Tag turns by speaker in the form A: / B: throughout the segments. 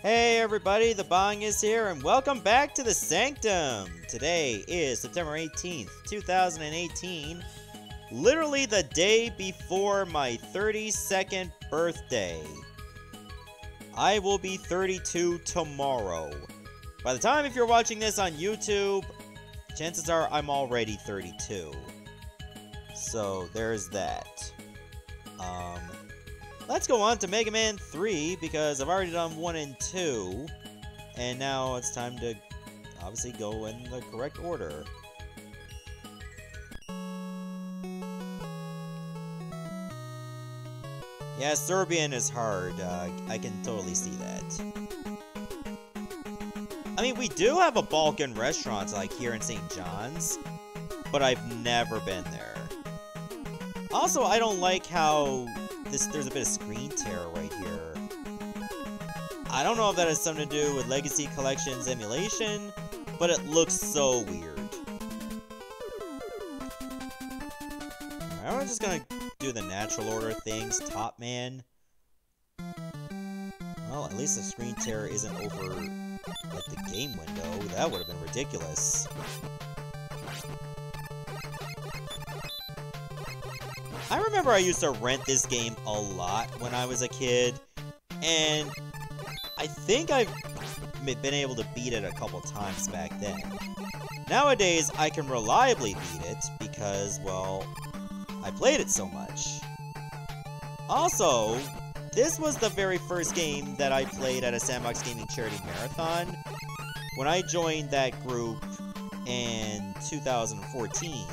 A: Hey everybody, the Bong is here, and welcome back to the Sanctum! Today is September 18th, 2018, literally the day before my 32nd birthday. I will be 32 tomorrow. By the time if you're watching this on YouTube, chances are I'm already 32. So there's that. Let's go on to Mega Man 3, because I've already done 1 and 2, and now it's time to, obviously, go in the correct order. Yeah, Serbian is hard, I can totally see that. I mean, we do have a Balkan restaurant, like, here in St. John's, but I've never been there. Also, I don't like how there's a bit of screen tear right here. I don't know if that has something to do with Legacy Collection's emulation, but it looks so weird. Alright, I'm just gonna do the natural order things. Top Man. Well, at least the screen tear isn't over, like, the game window. That would have been ridiculous. I remember I used to rent this game a lot when I was a kid, and I think I've been able to beat it a couple times back then. Nowadays, I can reliably beat it because, well, I played it so much. Also, this was the very first game that I played at a Sandbox Gaming Charity Marathon. When I joined that group in 2014,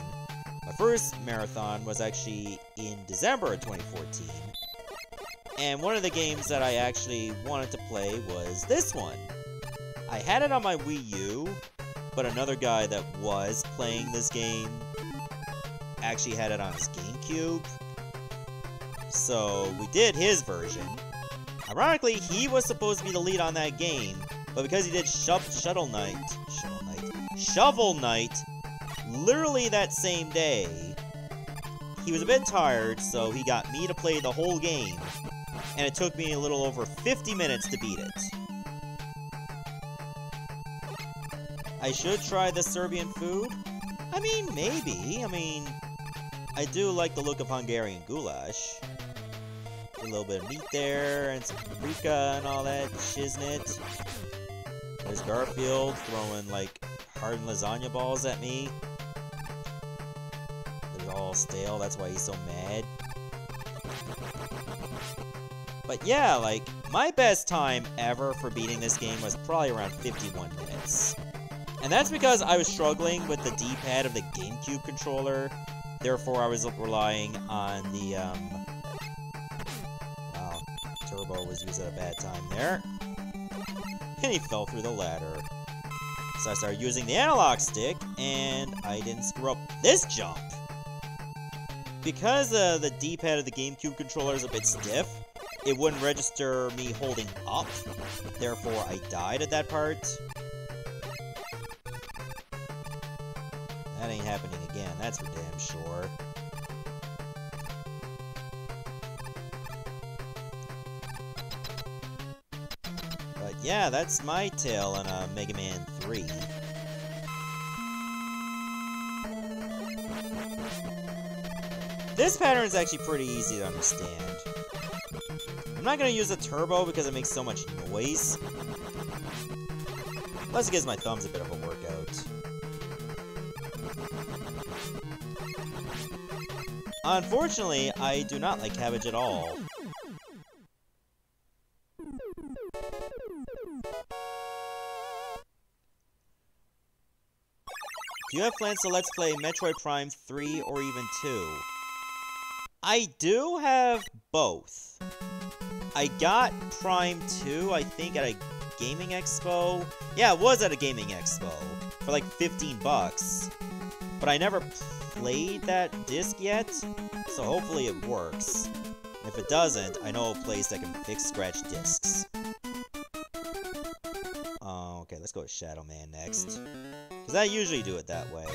A: my first marathon was actually in December of 2014, and one of the games that I actually wanted to play was this one. I had it on my Wii U, but another guy that was playing this game actually had it on his GameCube, so we did his version. Ironically, he was supposed to be the lead on that game, but because he did Shovel Knight, literally that same day, he was a bit tired, so he got me to play the whole game, and it took me a little over 50 minutes to beat it. I should try the Serbian food? I mean, maybe. I mean, I do like the look of Hungarian goulash. A little bit of meat there, and some paprika and all that shiznit. There's Garfield throwing, like, hardened lasagna balls at me. They're all stale, that's why he's so mad. But yeah, like, my best time ever for beating this game was probably around 51 minutes. And that's because I was struggling with the D-pad of the GameCube controller. Therefore, I was relying on the, wow, Turbo was used at a bad time there. And he fell through the ladder. So I started using the analog stick, and I didn't screw up this jump. Because the D-pad of the GameCube controller is a bit stiff, it wouldn't register me holding up. Therefore, I died at that part. That ain't happening again, that's for damn sure. But yeah, that's my tale on Mega Man 3. This pattern is actually pretty easy to understand. I'm not going to use a turbo because it makes so much noise. Plus it gives my thumbs a bit of a workout. Unfortunately, I do not like cabbage at all. Do you have plans to Let's Play Metroid Prime 3 or even 2? I do have both. I got Prime 2, I think, at a gaming expo. Yeah, it was at a gaming expo. For like 15 bucks. But I never played that disc yet, so hopefully it works. If it doesn't, I know a place that can fix scratch discs. Okay, let's go with Shadow Man next. Because I usually do it that way.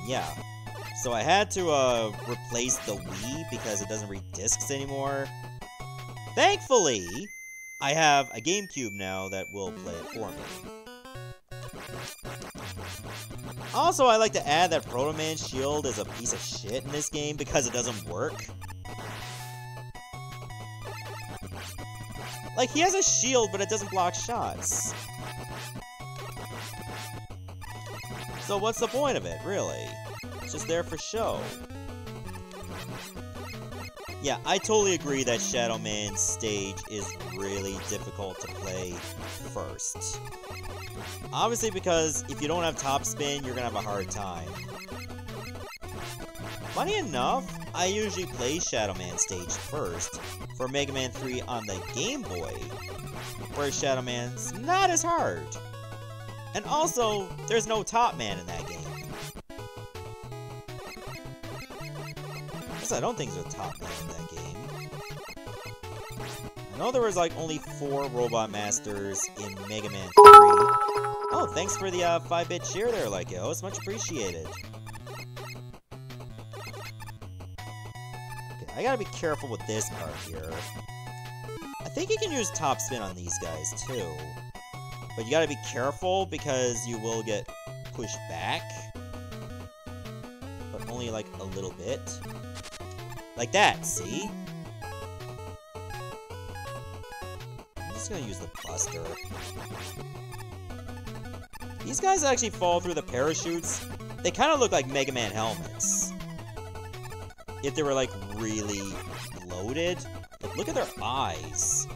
A: Yeah. So I had to replace the Wii because it doesn't read discs anymore. Thankfully, I have a GameCube now that will play it for me. Also, I like to add that Proto Man's shield is a piece of shit in this game because it doesn't work. Like, he has a shield, but it doesn't block shots. So what's the point of it, really? It's just there for show. Yeah, I totally agree that Shadow Man's stage is really difficult to play first. Obviously because if you don't have top spin, you're gonna have a hard time. Funny enough, I usually play Shadow Man stage first for Mega Man 3 on the Game Boy, where Shadow Man's not as hard. And also, there's no Top Man in that game. I don't think there's a Top Man in that game. I know there was like only 4 Robot Masters in Mega Man 3. Oh, thanks for the 5-bit share there, Lyko. It's much appreciated. Okay, I gotta be careful with this part here. I think you can use top spin on these guys too. But you gotta be careful because you will get pushed back. But only like a little bit. Like that, see? I'm just gonna use the Buster. These guys actually fall through the parachutes. They kind of look like Mega Man helmets. If they were like really loaded. But look at their eyes.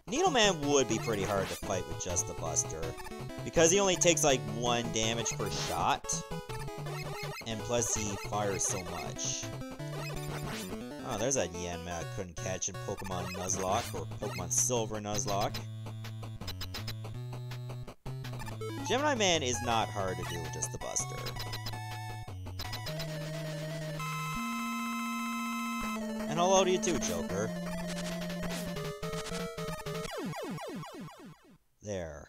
A: Needleman would be pretty hard to fight with just the Buster. Because he only takes like 1 damage per shot. And plus he fires so much. Oh, there's that Yanma I couldn't catch in Pokemon Nuzlocke, or Pokemon Silver Nuzlocke. Gemini Man is not hard to do with just the Buster. And hello to you too, Joker. There.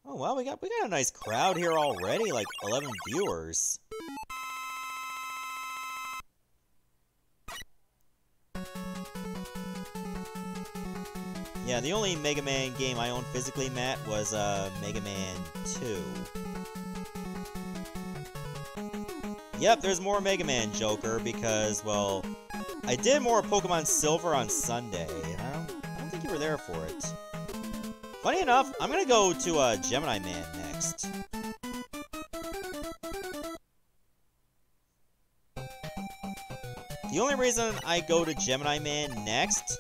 A: Oh wow, we got a nice crowd here already, like 11 viewers. Yeah, the only Mega Man game I owned physically, Matt, was Mega Man 2. Yep, there's more Mega Man, Joker, because, well, I did more Pokemon Silver on Sunday. I don't think you were there for it. Funny enough, I'm gonna go to Gemini Man next. The only reason I go to Gemini Man next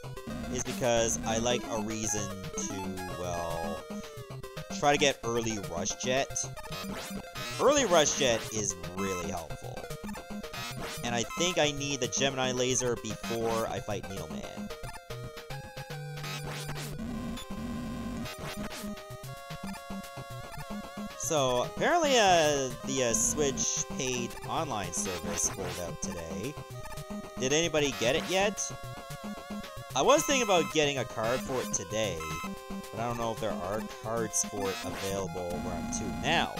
A: is because I like a reason to, well, try to get early Rush Jet. Early Rush Jet is really helpful. And I think I need the Gemini Laser before I fight Needleman. So, apparently the Switch paid online service rolled out today. Did anybody get it yet? I was thinking about getting a card for it today, but I don't know if there are cards for it available where I'm to now.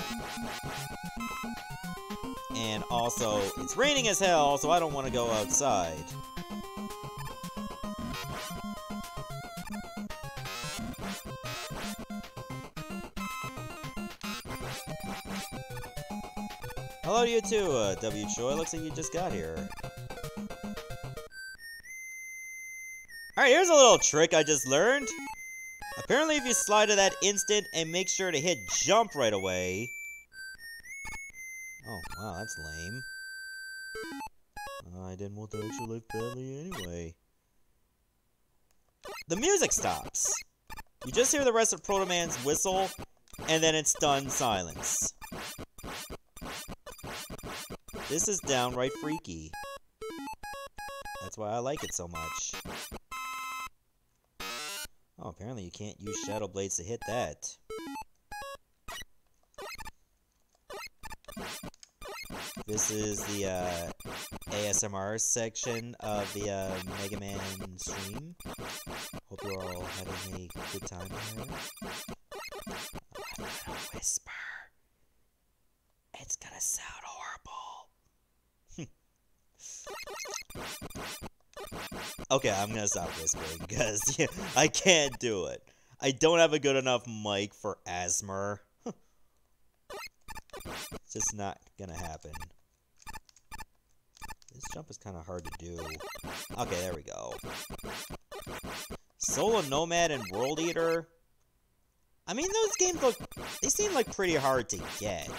A: And also, it's raining as hell, so I don't want to go outside. Hello to you too, W. Choi. Looks like you just got here. Alright, here's a little trick I just learned. Apparently if you slide to that instant and make sure to hit jump right away... Oh, wow, that's lame. I didn't want the extra life badly anyway. The music stops. You just hear the rest of Proto Man's whistle, and then it's stunned silence. This is downright freaky. That's why I like it so much. Oh, apparently you can't use Shadow Blades to hit that. This is the ASMR section of the Mega Man stream. Hope you're all having a good time here. I'm gonna whisper. It's gonna sound horrible. Okay, I'm gonna stop whispering because I can't do it. I don't have a good enough mic for ASMR. It's just not gonna happen. This jump is kind of hard to do. Okay, there we go. Solo Nomad and World Eater. I mean, those games they seem like pretty hard to get.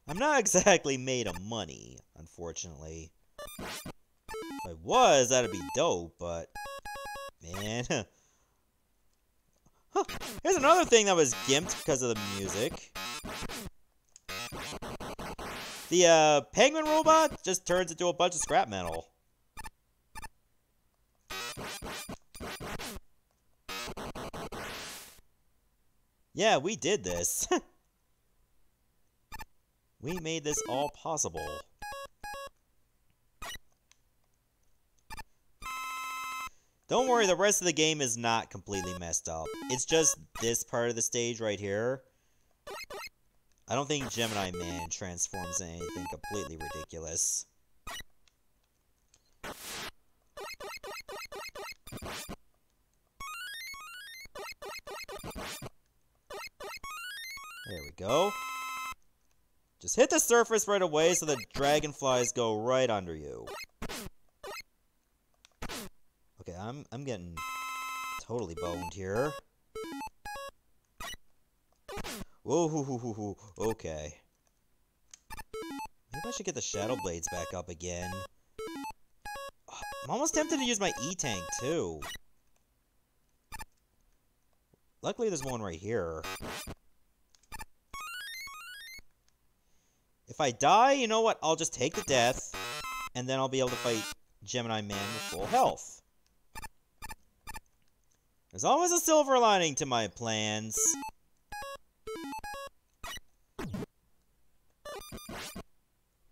A: I'm not exactly made of money, unfortunately. If I was, that'd be dope, but man. Huh. Here's another thing that was gimped because of the music. The penguin robot just turns into a bunch of scrap metal. Yeah, we did this. We made this all possible. Don't worry, the rest of the game is not completely messed up. It's just this part of the stage right here. I don't think Gemini Man transforms into anything completely ridiculous. There we go. Just hit the surface right away so the dragonflies go right under you. Okay, I'm getting totally boned here. Whoa, okay. Maybe I should get the Shadow Blades back up again. I'm almost tempted to use my E-Tank, too. Luckily, there's one right here. If I die, you know what? I'll just take the death, and then I'll be able to fight Gemini Man with full health. There's always a silver lining to my plans.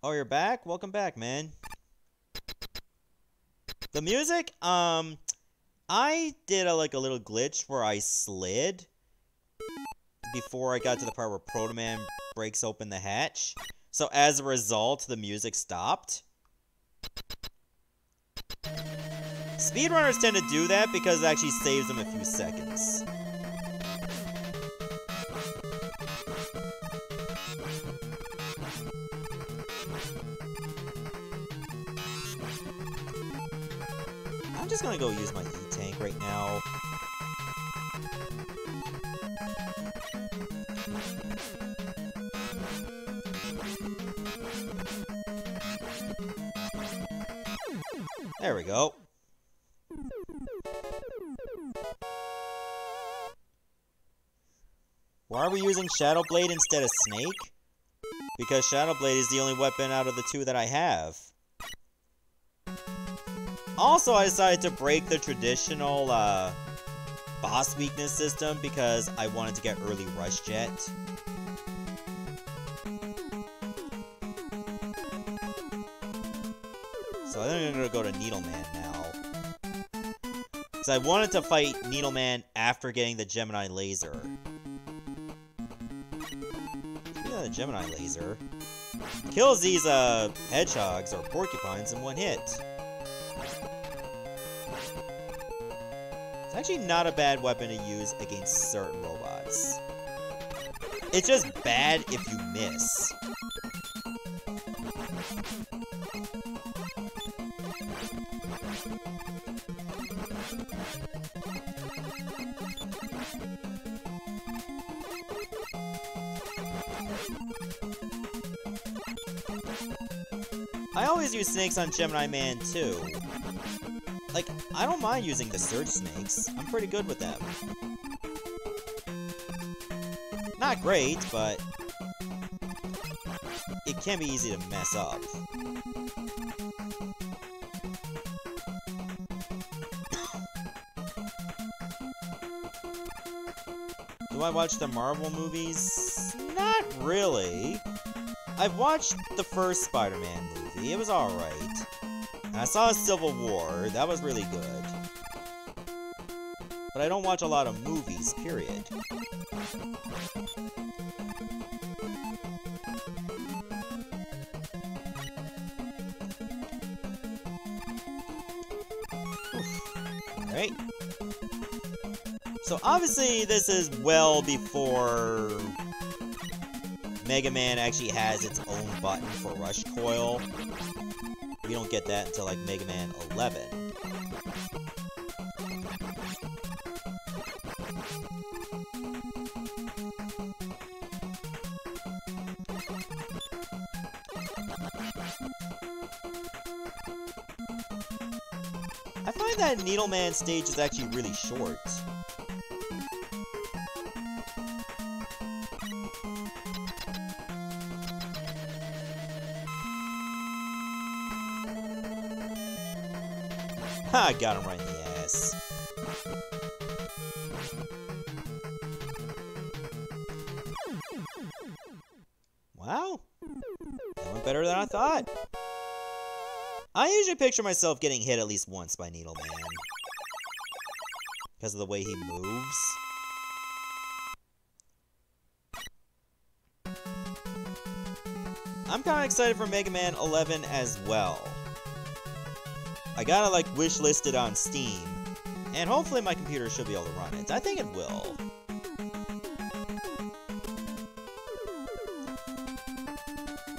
A: Oh, you're back? Welcome back, man. The music, I did a little glitch where I slid before I got to the part where Proto Man breaks open the hatch. So as a result, the music stopped. Speedrunners tend to do that because it actually saves them a few seconds. I'm just gonna go use my E-Tank right now. There we go. Why are we using Shadow Blade instead of Snake? Because Shadow Blade is the only weapon out of the two that I have. Also, I decided to break the traditional boss weakness system because I wanted to get early Rush Jet. So I think I'm gonna go to Needleman now. Because I wanted to fight Needleman after getting the Gemini Laser. The Gemini Laser kills these hedgehogs or porcupines in one hit. It's actually not a bad weapon to use against certain robots. It's just bad if you miss. I always use snakes on Gemini Man too. Like, I don't mind using the Surge Snakes. I'm pretty good with them. Not great, but it can be easy to mess up. Do I watch the Marvel movies? Not really. I've watched the first Spider-Man movie. It was alright. And I saw Civil War. That was really good. But I don't watch a lot of movies, period. Alright. So obviously this is well before Mega Man actually has its own button for Rush Coil. We don't get that until like Mega Man 11. I find that Needleman stage is actually really short. Ha! Got him right in the ass. Wow. That went better than I thought. I usually picture myself getting hit at least once by Needleman. Because of the way he moves. I'm kind of excited for Mega Man 11 as well. I got it like wish listed on Steam. And hopefully my computer should be able to run it. I think it will.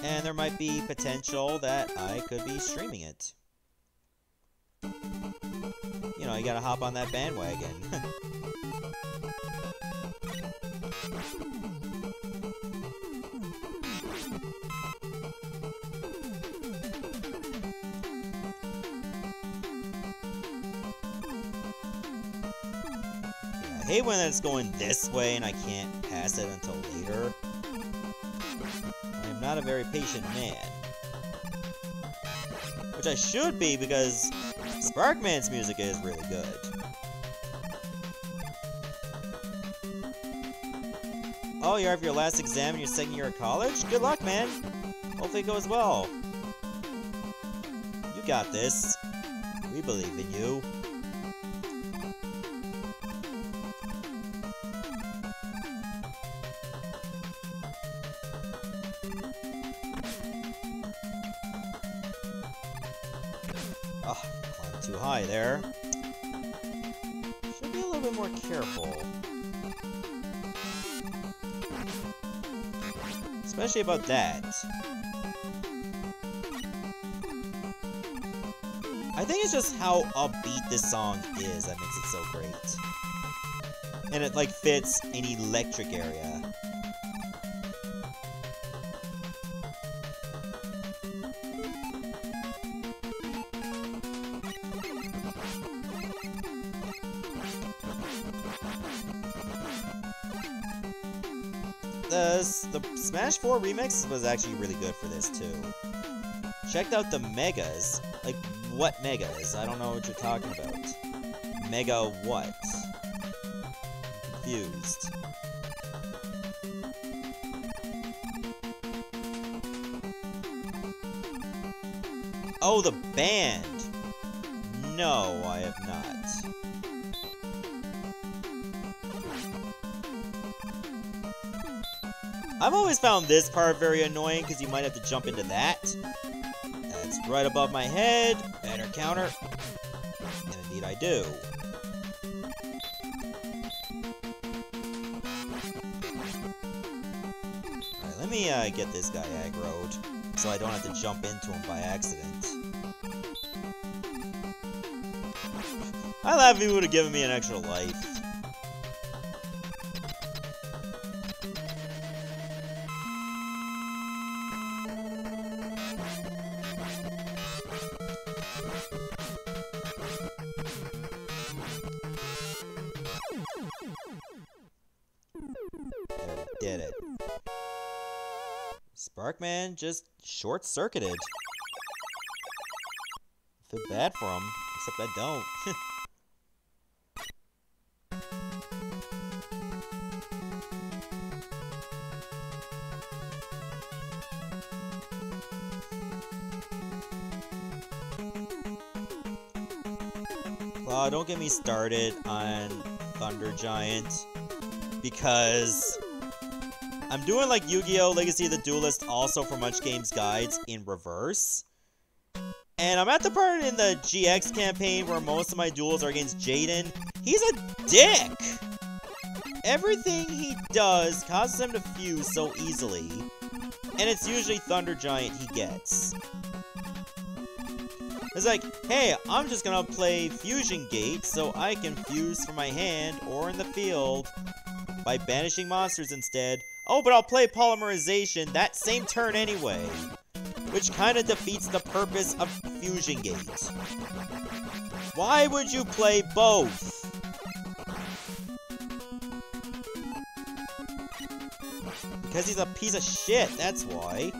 A: And there might be potential that I could be streaming it. You know, you gotta hop on that bandwagon. I hate when it's going this way and I can't pass it until later. I'm not a very patient man. Which I should be, because Sparkman's music is really good. Oh, you have your last exam in your second year of college? Good luck, man! Hopefully it goes well. You got this. We believe in you. Oh, climbed too high there. Should be a little bit more careful. Especially about that. I think it's just how upbeat this song is that makes it so great. And it, like, fits an electric area. The Smash 4 remix was actually really good for this, too. Checked out the Megas. Like, what Megas? I don't know what you're talking about. Mega what? I'm confused. Oh, the band! No, I have not. I've always found this part very annoying because you might have to jump into that. That's right above my head. Better counter. And indeed I do. Alright, let me get this guy aggroed so I don't have to jump into him by accident. I laugh if he would have given me an extra life. Did it. Sparkman just short-circuited. I feel bad for him, except I don't. Don't get me started on Thunder Giant, because I'm doing like Yu-Gi-Oh! Legacy of the Duelist also for Much Games Guides in reverse. And I'm at the part in the GX campaign where most of my duels are against Jaden. He's a dick! Everything he does causes him to fuse so easily, and it's usually Thunder Giant he gets. It's like, hey, I'm just gonna play Fusion Gate so I can fuse from my hand or in the field by banishing monsters instead. Oh, but I'll play Polymerization that same turn anyway, which kinda defeats the purpose of Fusion Gate. Why would you play both? Because he's a piece of shit, that's why.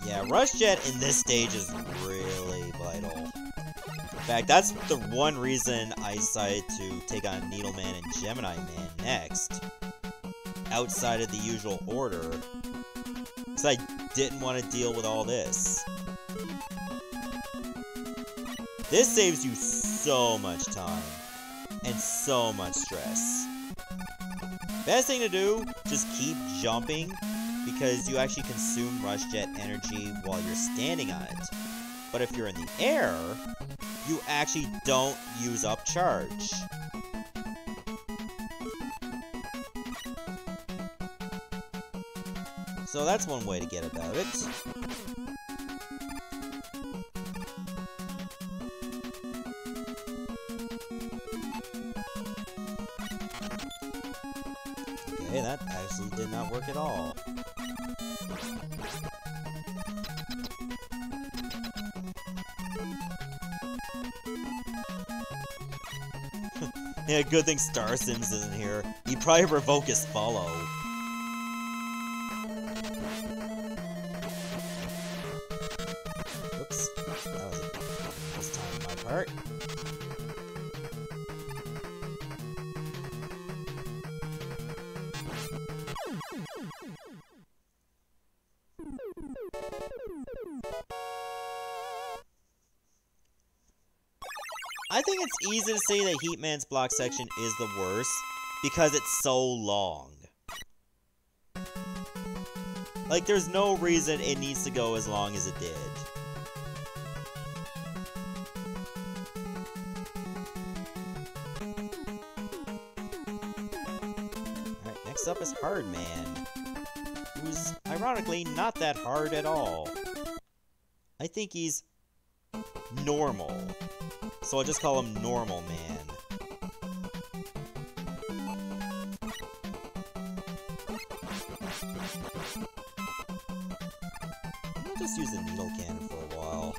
A: Yeah, Rush Jet in this stage is really vital. In fact, that's the one reason I decided to take on Needleman and Gemini Man next, outside of the usual order, because I didn't want to deal with all this. This saves you so much time and so much stress. Best thing to do, just keep jumping, because you actually consume Rush Jet energy while you're standing on it. But if you're in the air, you actually don't use up charge. So that's one way to get about it. Okay, that actually did not work at all. Yeah, good thing Star Sims isn't here. He'd probably revoke his follow. Oops. That was a first time on my part. I think it's easy to say that Heatman's block section is the worst, because it's so long. Like, there's no reason it needs to go as long as it did. Alright, next up is Hardman, who's, ironically, not that hard at all. I think he's normal. So I'll just call him Normal Man. I'll just use the needle cannon for a while.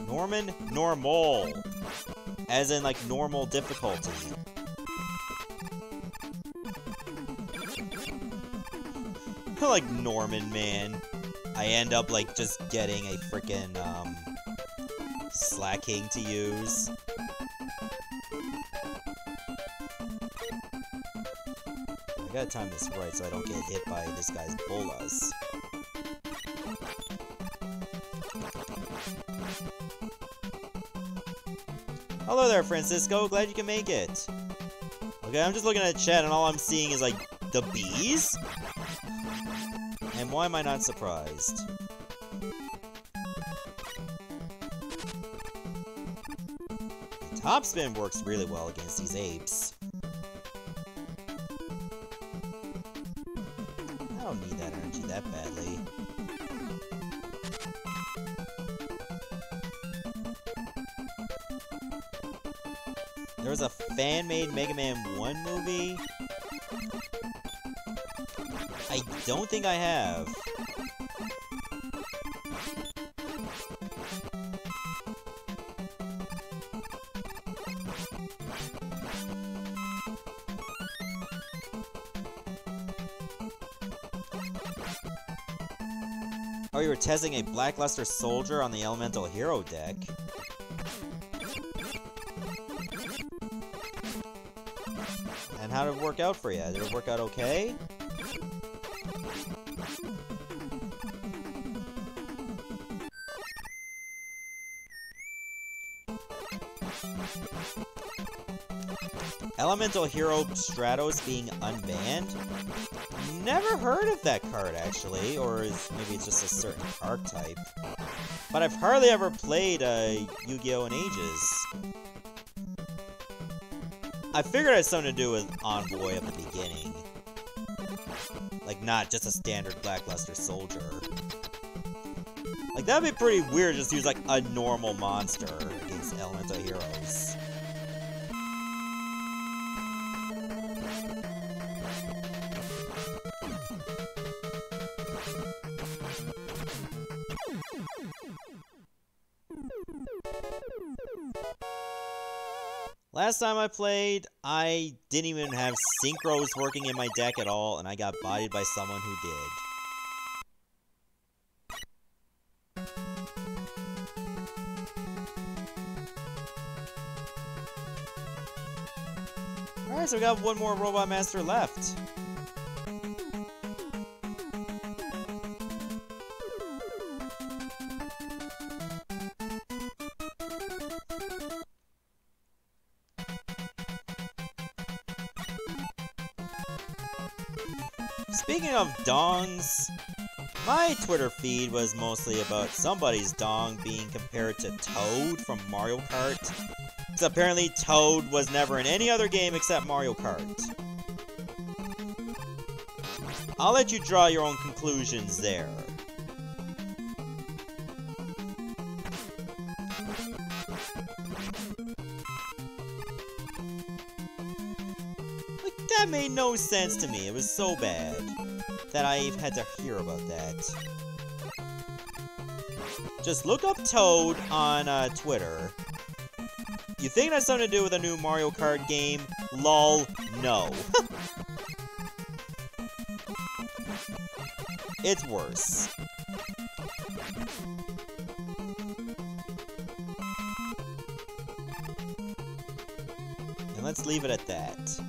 A: Norman Normal. As in, like, normal difficulty. Like Norman Man. I end up, like, just getting a frickin', Slacking to use. I gotta time this right so I don't get hit by this guy's bolas. Hello there, Francisco. Glad you can make it. Okay, I'm just looking at chat and all I'm seeing is, like, the bees? And why am I not surprised? Topspin works really well against these apes. I don't need that energy that badly. There was a fan-made Mega Man 1 movie. I don't think I have. Oh, you were testing a Blackluster Soldier on the Elemental Hero deck. And how did it work out for you? Did it work out okay? Elemental Hero Stratos being unbanned? Never heard of that card, actually. Or maybe it's just a certain archetype. But I've hardly ever played Yu-Gi-Oh! In ages. I figured it had something to do with Envoy at the beginning. Like, not just a standard Blackluster Soldier. Like, that'd be pretty weird just to use, like, a normal monster against Elemental Heroes. Last time I played, I didn't even have synchros working in my deck at all, and I got bodied by someone who did. Alright, so we got one more Robot Master left. Speaking of dongs, my Twitter feed was mostly about somebody's dong being compared to Toad from Mario Kart. Because apparently Toad was never in any other game except Mario Kart. I'll let you draw your own conclusions there. Like, that made no sense to me. It was so bad that I had to hear about that. Just look up Toad on Twitter. You think that's something to do with a new Mario Kart game? Lol, no. It's worse. And let's leave it at that.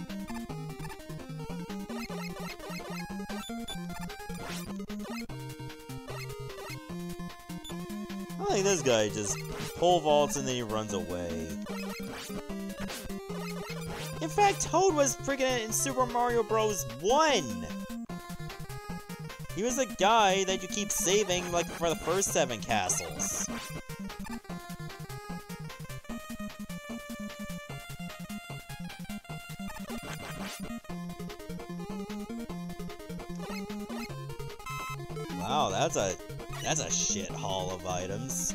A: I think this guy just pole vaults and then he runs away. In fact, Toad was freaking in Super Mario Bros. 1! He was the guy that you keep saving, like, for the first 7 castles. Wow, that's a shit haul of items.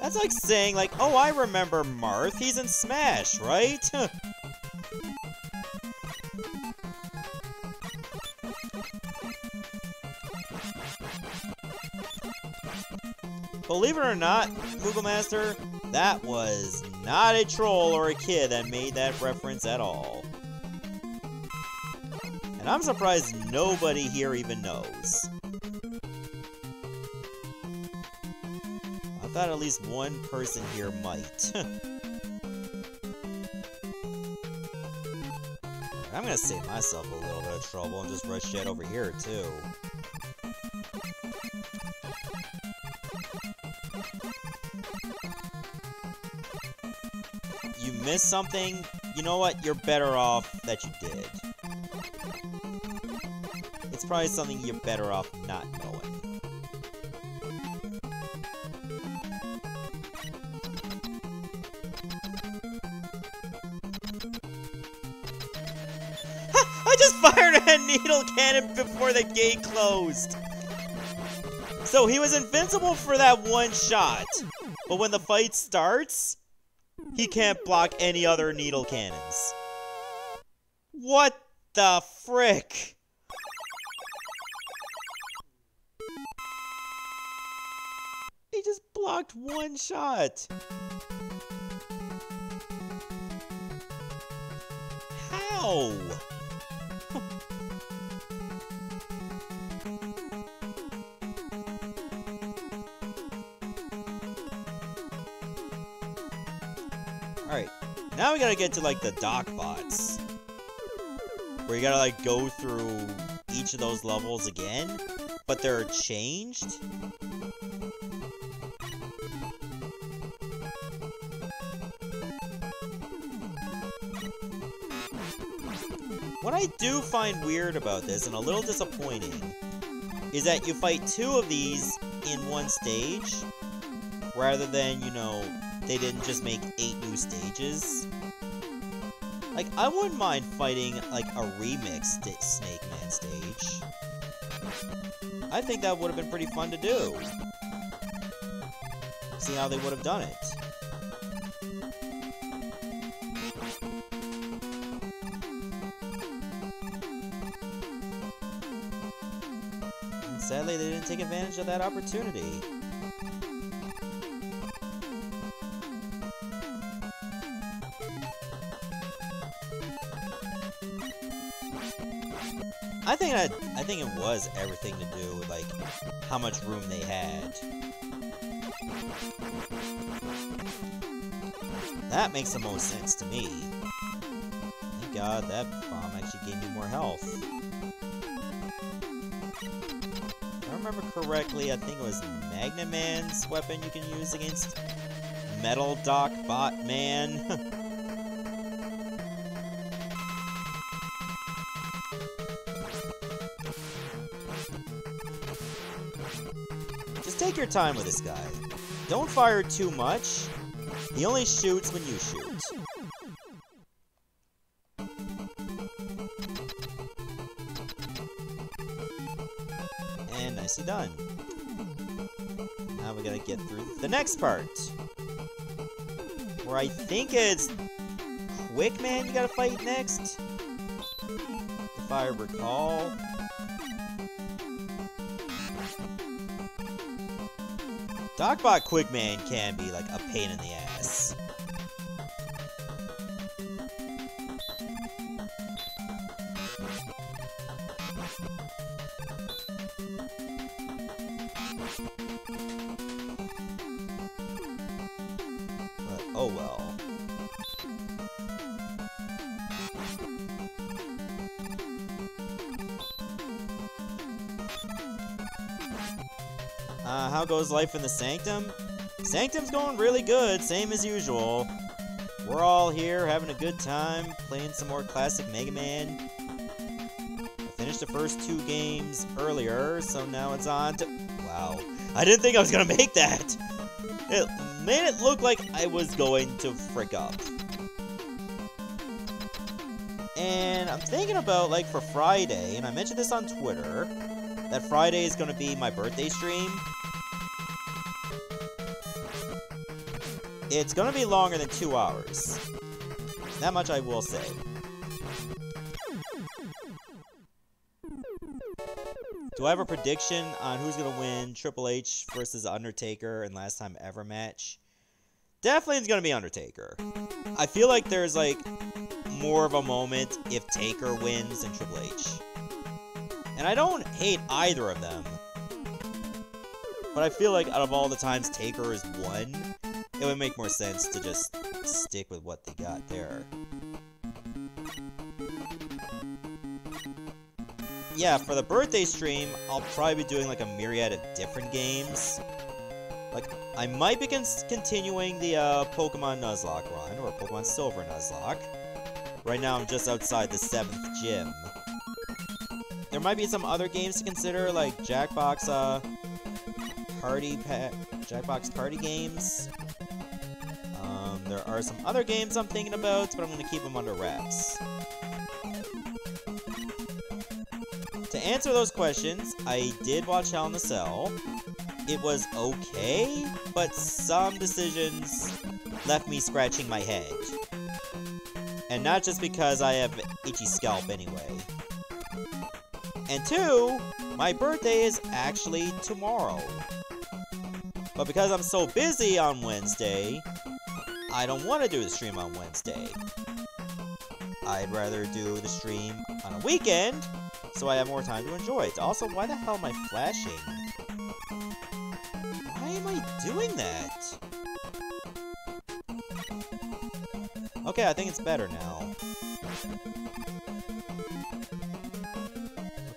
A: That's like saying, like, oh, I remember Marth, he's in Smash, right? Believe it or not, Google Master, that was not a troll or a kid that made that reference at all. And I'm surprised nobody here even knows. I thought at least one person here might. I'm gonna save myself a little bit of trouble and just rush shit over here, too. You missed something? You know what? You're better off that you did. It's probably something you're better off not knowing. I just fired a needle cannon before the gate closed! So he was invincible for that one shot, but when the fight starts, he can't block any other needle cannons. What the frick? He just blocked one shot. How? Alright, now we gotta get to like the dock bots, where you gotta like go through each of those levels again, but they're changed. What I do find weird about this, and a little disappointing, is that you fight 2 of these in one stage, rather than, you know, they didn't just make 8 new stages. Like, I wouldn't mind fighting, like, a remixed Snake Man stage. I think that would have been pretty fun to do. See how they would have done it. And sadly, they didn't take advantage of that opportunity. I think it was everything to do with, like, how much room they had. That makes the most sense to me. Thank God that bomb actually gave me more health. If I remember correctly, I think it was Magna Man's weapon you can use against Metal Dock Bot Man. Take your time with this guy. Don't fire too much. He only shoots when you shoot. And nicely done. Now we gotta get through the next part, where I think it's Quick Man you gotta fight next, if I recall. Dockbot Quickman can be, like, a pain in the ass. But, oh well. How goes life in the Sanctum? Sanctum's going really good, same as usual. We're all here having a good time, playing some more classic Mega Man. I finished the first 2 games earlier, so now it's on to... Wow. I didn't think I was gonna make that! It made it look like I was going to frick up. And I'm thinking about, like, for Friday, and I mentioned this on Twitter, that Friday is gonna be my birthday stream. It's gonna be longer than 2 hours. That much I will say. Do I have a prediction on who's gonna win Triple H versus Undertaker in Last Time Ever match? Definitely it's gonna be Undertaker. I feel like there's, like, more of a moment if Taker wins than Triple H. And I don't hate either of them. But I feel like out of all the times Taker has won, it would make more sense to just stick with what they got there. Yeah, for the birthday stream, I'll probably be doing like a myriad of different games. Like, I might be continuing the Pokemon Nuzlocke run, or Pokemon Silver Nuzlocke. Right now I'm just outside the 7th gym. There might be some other games to consider, like Jackbox Party games. There are some other games I'm thinking about, but I'm going to keep them under wraps. To answer those questions, I did watch Hell in a Cell. It was okay, but some decisions left me scratching my head. And not just because I have itchy scalp anyway. And 2, my birthday is actually tomorrow. But because I'm so busy on Wednesday, I don't want to do the stream on Wednesday. I'd rather do the stream on a weekend, so I have more time to enjoy it. Also, why the hell am I flashing? Why am I doing that? Okay, I think it's better now.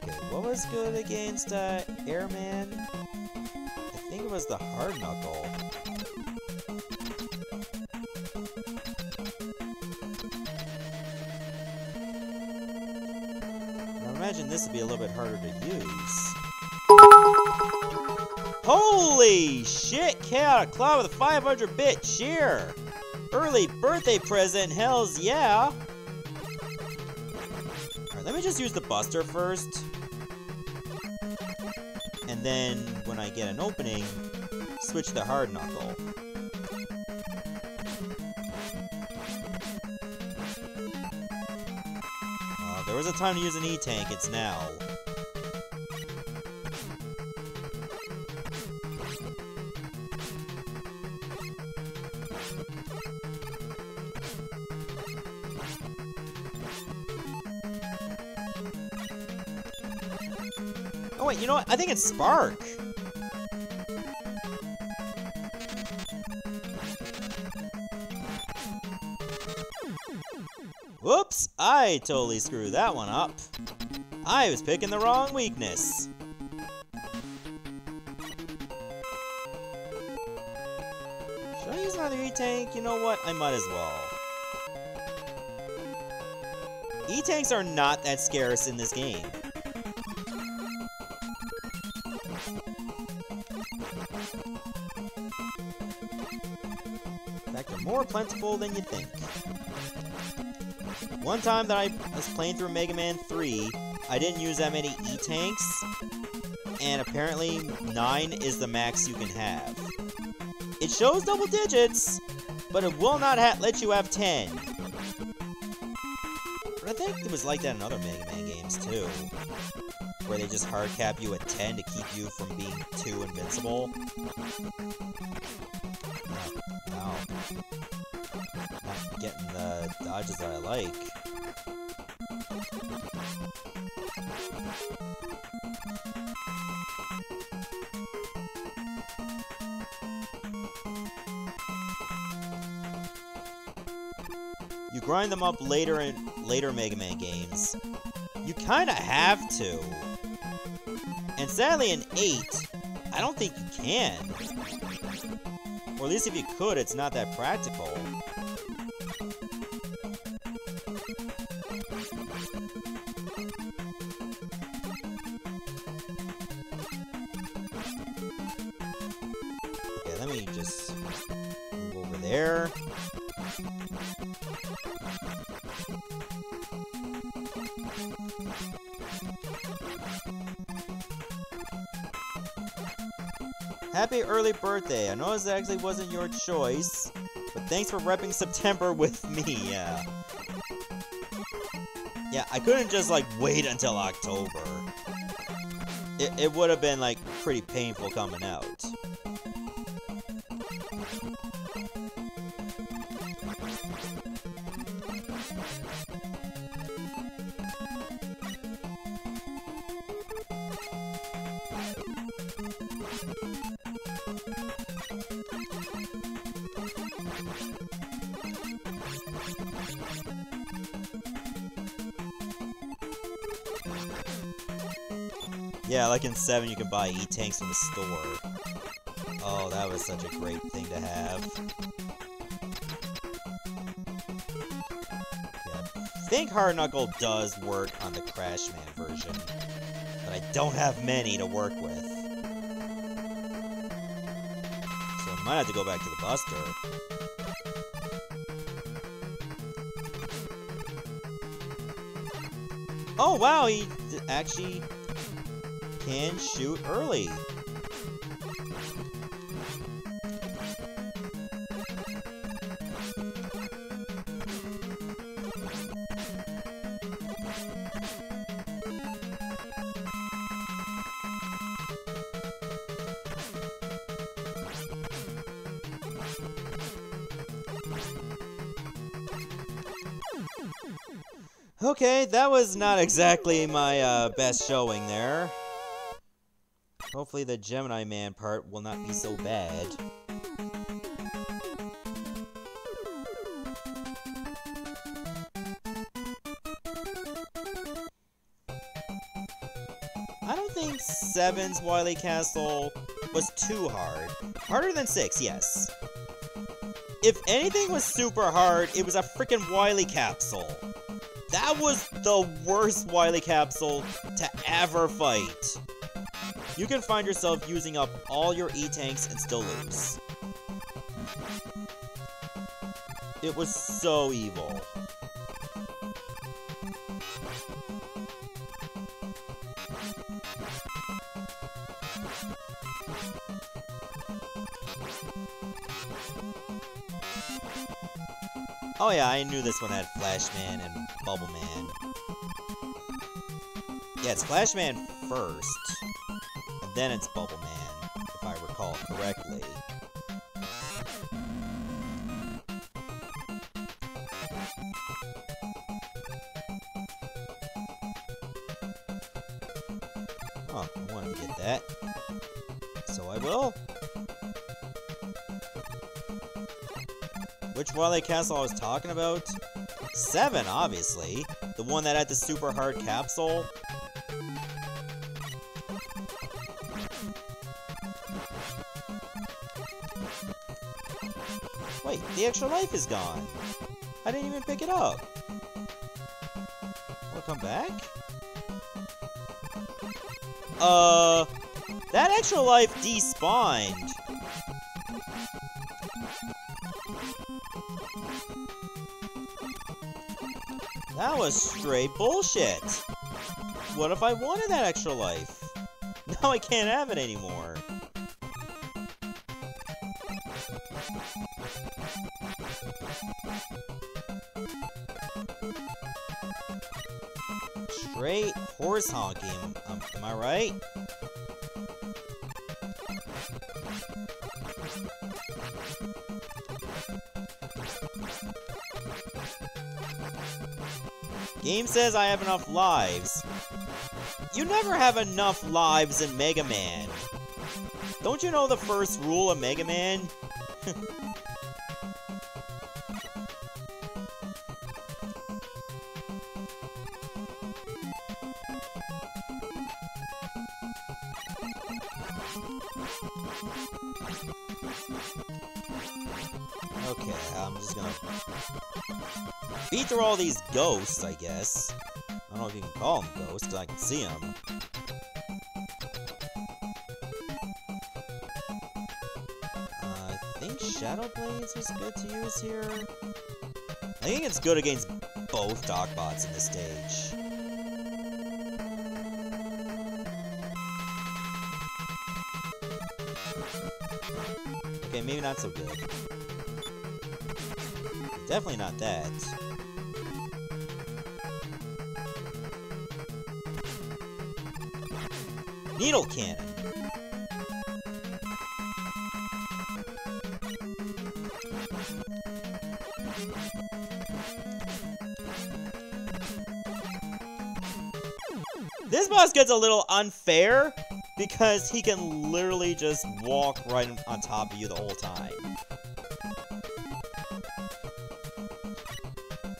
A: Okay, what was good against Airman? I think it was the Hard Knuckle. I imagine this would be a little bit harder to use. Holy shit! Chaotic Cloud with a 500-bit cheer! Early birthday present, hells yeah! Alright, let me just use the Buster first. And then, when I get an opening, switch the Hard Knuckle. There was a time to use an E-Tank, it's now. Oh wait, you know what? I think it's Spark. Whoops! I totally screwed that one up. I was picking the wrong weakness. Should I use another E-Tank? You know what? I might as well. E-Tanks are not that scarce in this game. In fact, they're more plentiful than you think. One time that I was playing through Mega Man 3, I didn't use that many E-Tanks, and apparently 9 is the max you can have. It shows double digits, but it will not let you have 10. But I think it was like that in other Mega Man games too, where they just hard cap you at 10 to keep you from being too invincible. No. Not getting the dodges that I like. You grind them up later in later Mega Man games. You kinda have to. And sadly in 8, I don't think you can. Or at least if you could, it's not that practical. Okay, let me just move over there. Happy early birthday. I know this actually wasn't your choice, but thanks for repping September with me, yeah. Yeah, I couldn't just, like, wait until October. It would have been, like, pretty painful coming out. Yeah, like in 7, you can buy E-Tanks from the store. Oh, that was such a great thing to have. Yeah, I think Hard Knuckle does work on the Crash Man version, but I don't have many to work with. So I might have to go back to the Buster. Oh wow, he actually can shoot early. Okay, that was not exactly my best showing there. Hopefully the Gemini Man part will not be so bad. I don't think 7's Wily Castle was too hard. Harder than 6, yes. If anything was super hard, it was a freaking Wily Capsule. That was the worst Wily Capsule to ever fight. You can find yourself using up all your E-tanks and still lose. It was so evil. Oh yeah, I knew this one had Flashman and Bubbleman. Yeah, it's Flashman first, and then it's Bubbleman, if I recall correctly. Oh, I wanted to get that. So I will. Which Wily Castle I was talking about? 7, obviously. The one that had the super hard capsule. Wait, the extra life is gone. I didn't even pick it up. Will it come back? That extra life despawned. That was straight bullshit. What if I wanted that extra life? Now I can't have it anymore. Straight horse honking, am I right? Game says I have enough lives. You never have enough lives in Mega Man. Don't you know the first rule of Mega Man? Okay, I'm just gonna beat through all these ghosts, I guess. I don't know if you can call them ghosts, because I can see them. I think Shadow Blades is good to use here. I think it's good against both Docbots in this stage. Okay, maybe not so good. Definitely not that. Needle Cannon. This boss gets a little unfair because he can literally just walk right on top of you the whole time.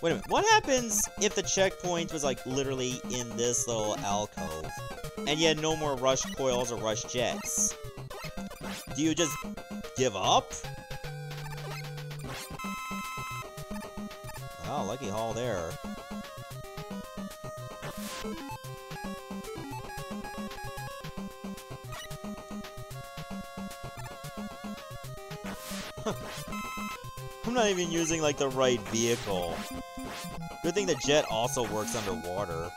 A: Wait a minute, what happens if the checkpoint was like literally in this little alcove and you had no more rush coils or rush jets? Do you just give up? Oh, lucky haul there. I'm not even using like the right vehicle. Good thing the jet also works underwater.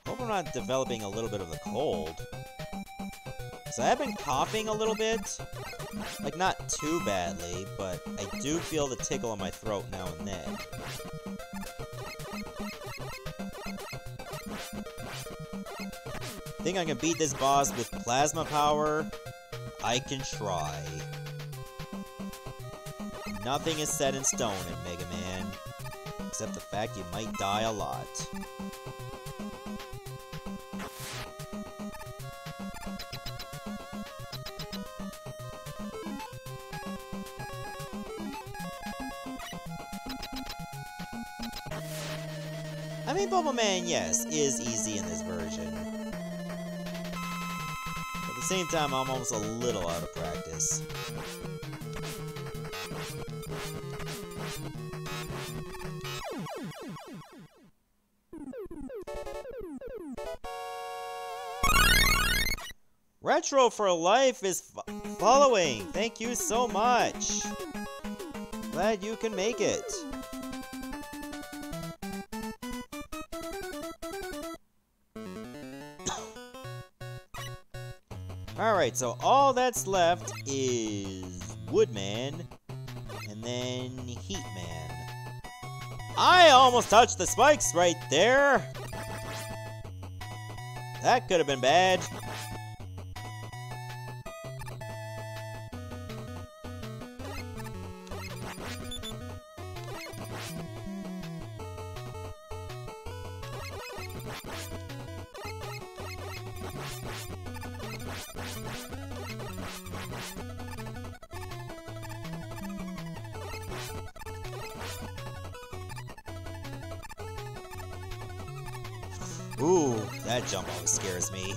A: Hope I'm not developing a little bit of the cold. So I have been coughing a little bit. Like, not too badly, but I do feel the tickle in my throat now and then. Think I can beat this boss with plasma power? I can try. Nothing is set in stone in Mega Man, except the fact you might die a lot. I mean, Bubble Man, yes, is easy in this version. At the same time, I'm almost a little out of practice. Retro for Life is following. Thank you so much. Glad you can make it. Alright, so all that's left is Woodman, and then Heatman. I almost touched the spikes right there! That could have been bad. Ooh, that jump always scares me.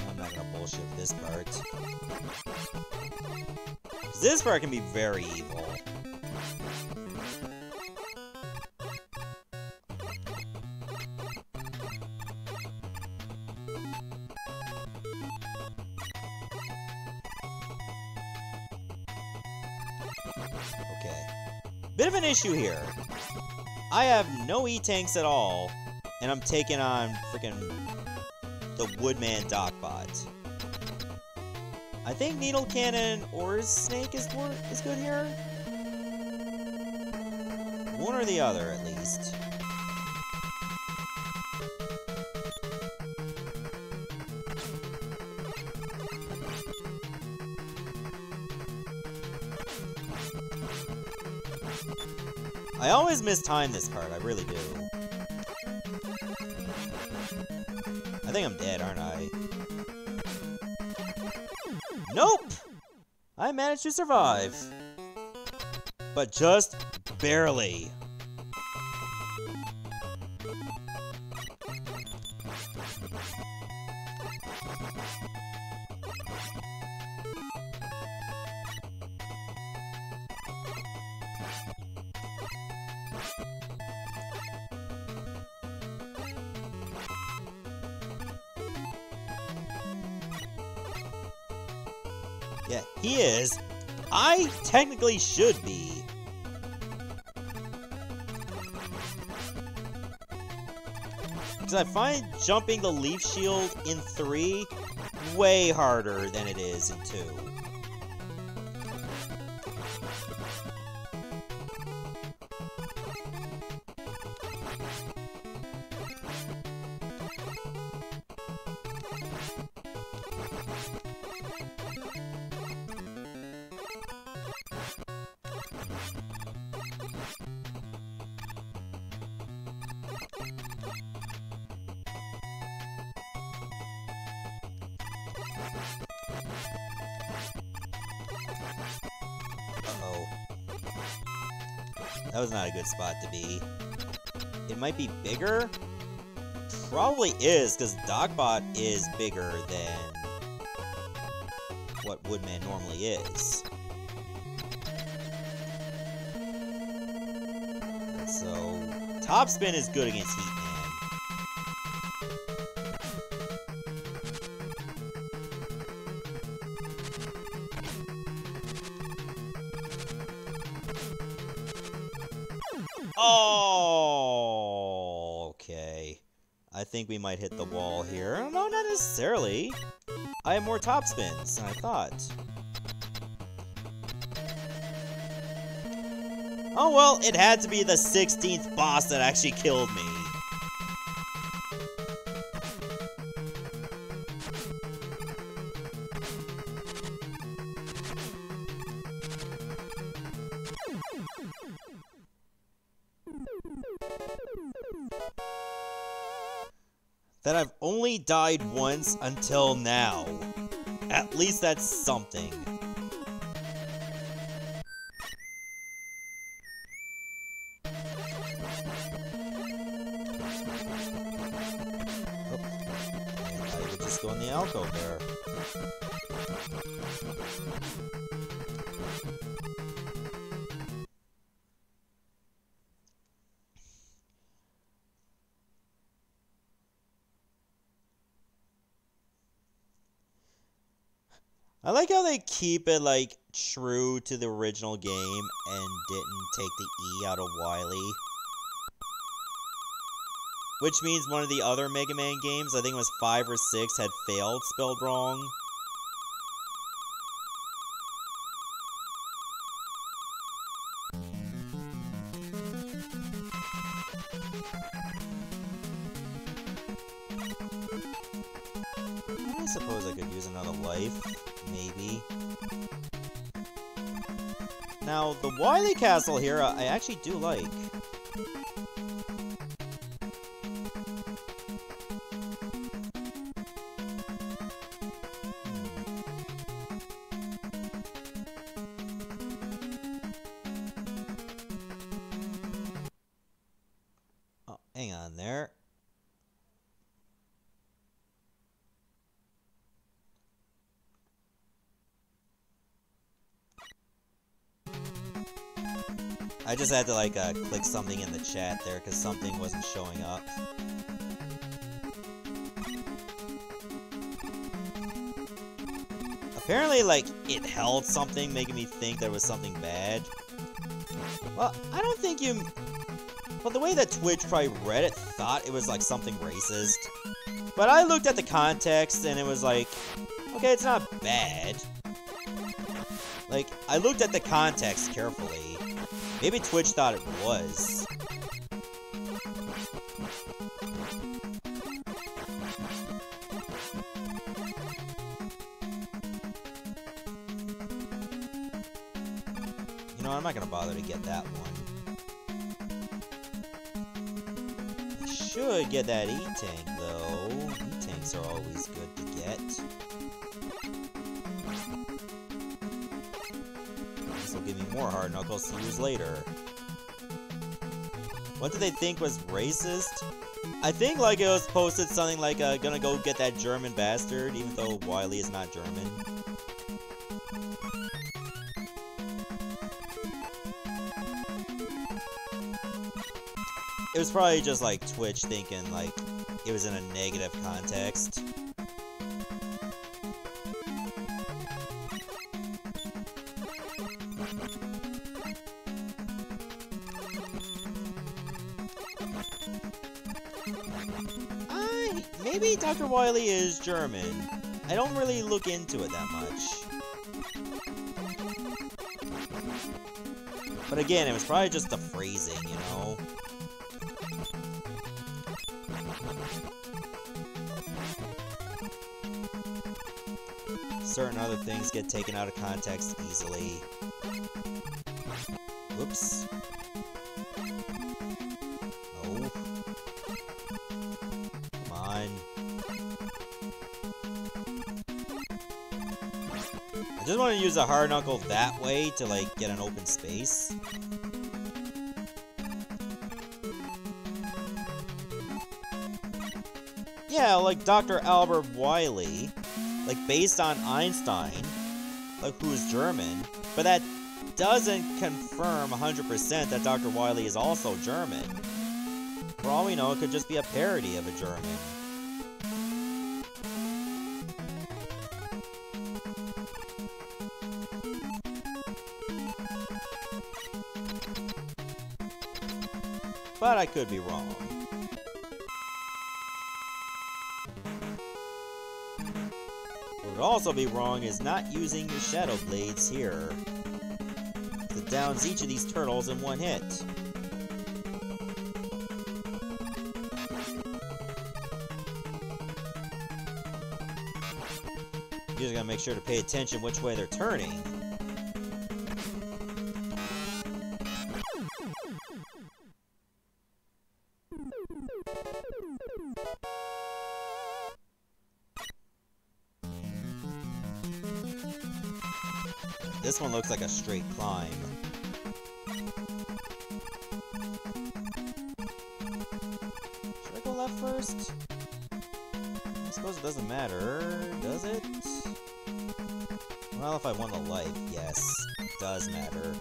A: I'm not gonna bullshit this part. 'Cause this part can be very evil. Okay. Bit of an issue here. I have no E-tanks at all, and I'm taking on freaking the Woodman Docbot. I think Needle Cannon or Snake is good here. One or the other, at least. I always mistime this part, I really do. I think I'm dead, aren't I? Nope! I managed to survive. But just barely. Yeah, he is. I technically should be. Because I find jumping the Leaf Shield in 3 way harder than it is in 2. Uh-oh. That was not a good spot to be. It might be bigger? Probably is, because Dogbot is bigger than what Woodman normally is. So, Topspin is good against Heatman. Oh, okay. I think we might hit the wall here. No, not necessarily. I have more top spins than I thought. Oh well, it had to be the 16th boss that actually killed me. That I've only died once until now. At least that's something. Oh, I would just go in the alcove there. I like how they keep it, like, true to the original game and didn't take the E out of Wily. Which means one of the other Mega Man games, I think it was 5 or 6, had failed spelled wrong. I suppose I could use another life. Maybe. Now, the Wily Castle here, I actually do like. Oh, hang on there. I just had to, like, click something in the chat there, because something wasn't showing up. Apparently, like, it held something, making me think there was something bad. Well, I don't think you... Well, the way that Twitch probably read it, thought it was, like, something racist. But I looked at the context, and it was like, okay, it's not bad. Like, I looked at the context carefully. Maybe Twitch thought it was. You know, I'm not gonna bother to get that one. I should get that E-Tank, though. E-Tanks are always good to get. Give me more hard knuckles to use later. What did they think was racist? I think like it was posted something like gonna go get that German bastard, even though Wily is not German. It was probably just like Twitch thinking like it was in a negative context. Maybe Dr. Wily is German. I don't really look into it that much. But again, it was probably just the phrasing, you know? Certain other things get taken out of context easily. Whoops. Oh. Come on. I just want to use a hard knuckle that way to, like, get an open space. Yeah, like Dr. Albert Wily. Like, based on Einstein, like, who's German, but that doesn't confirm 100% that Dr. Wily is also German. For all we know, it could just be a parody of a German. But I could be wrong. What would also be wrong is not using your shadow blades here. The downs each of these turtles in one hit. You just gotta make sure to pay attention which way they're turning. This one looks like a straight climb. Should I go left first? I suppose it doesn't matter, does it? Well, if I won the life, yes, it does matter.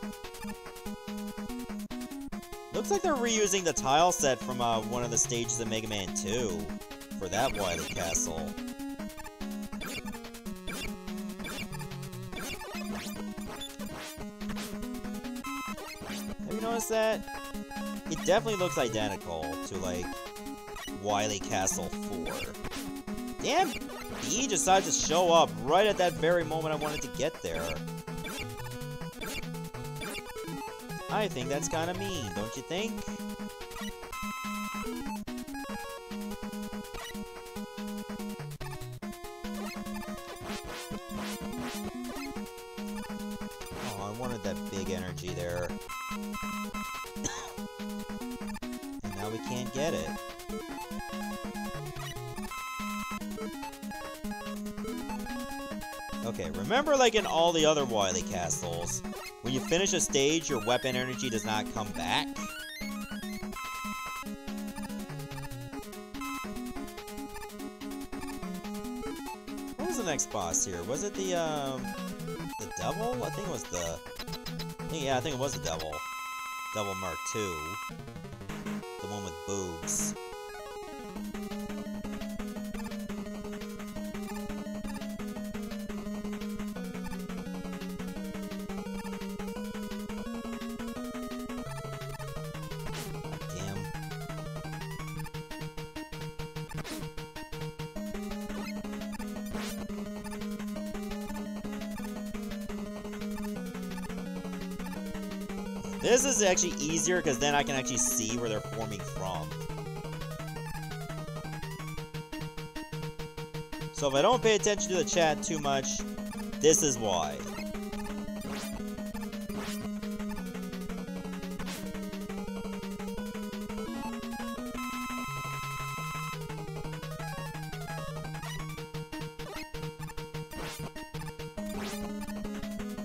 A: Looks like they're reusing the tile set from one of the stages of Mega Man 2 for that Wily Castle. Have you noticed that? It definitely looks identical to, like, Wily Castle 4. Damn! The E decided to show up right at that very moment I wanted to get there. I think that's kind of mean, don't you think? Oh, I wanted that big energy there. And now we can't get it. Okay, remember like in all the other Wily Castles, when you finish a stage, your weapon energy does not come back? What was the next boss here? Was it the devil? I think it was the... Yeah, I think it was the devil. Devil Mark II. The one with boobs. This is actually easier because then I can actually see where they're forming from. So if I don't pay attention to the chat too much, this is why.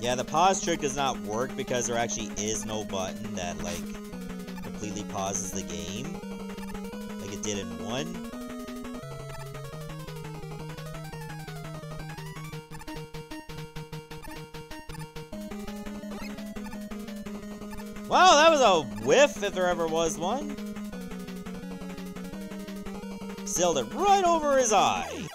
A: Yeah, the pause trick does not work because there actually is no button that, like, completely pauses the game, like it did in 1. Wow, that was a whiff if there ever was one. Sailed it right over his eye.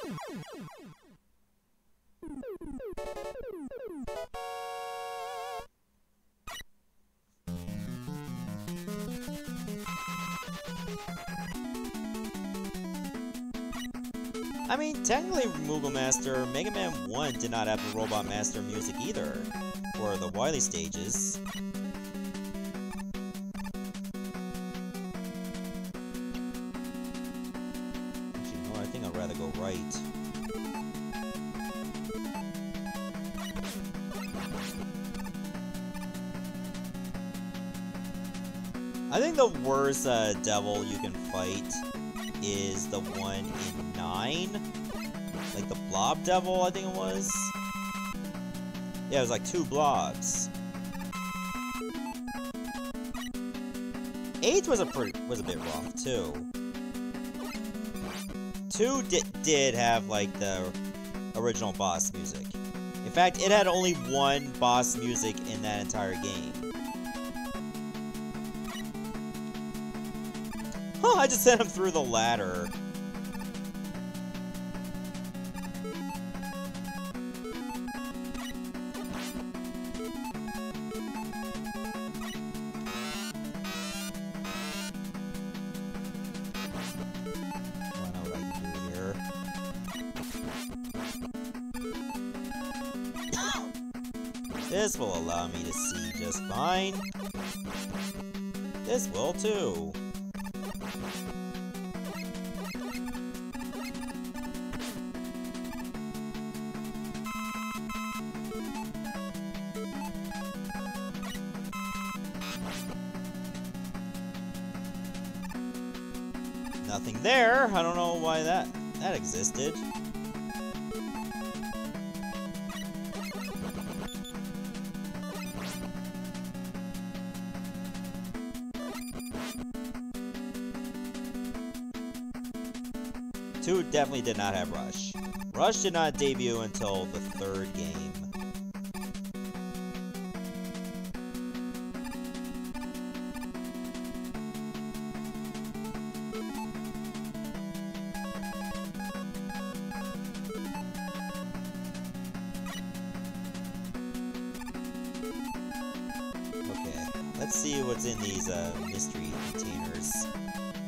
A: I mean, technically, Moogle Master, Mega Man 1 did not have the Robot Master music either, for the Wily stages. Actually, no, I think I'd rather go right. I think the worst devil you can fight is the one in 9, like the blob devil, I think it was. Yeah, it was like 2 blobs. 8 was a bit rough too. 2 did have like the original boss music. In fact, it had only 1 boss music in that entire game. Huh, I just sent him through the ladder. This will allow me to see just fine. This will too. Nothing there. I don't know why that existed. Two definitely did not have Rush. Rush did not debut until the third game. Let's see what's in these mystery containers.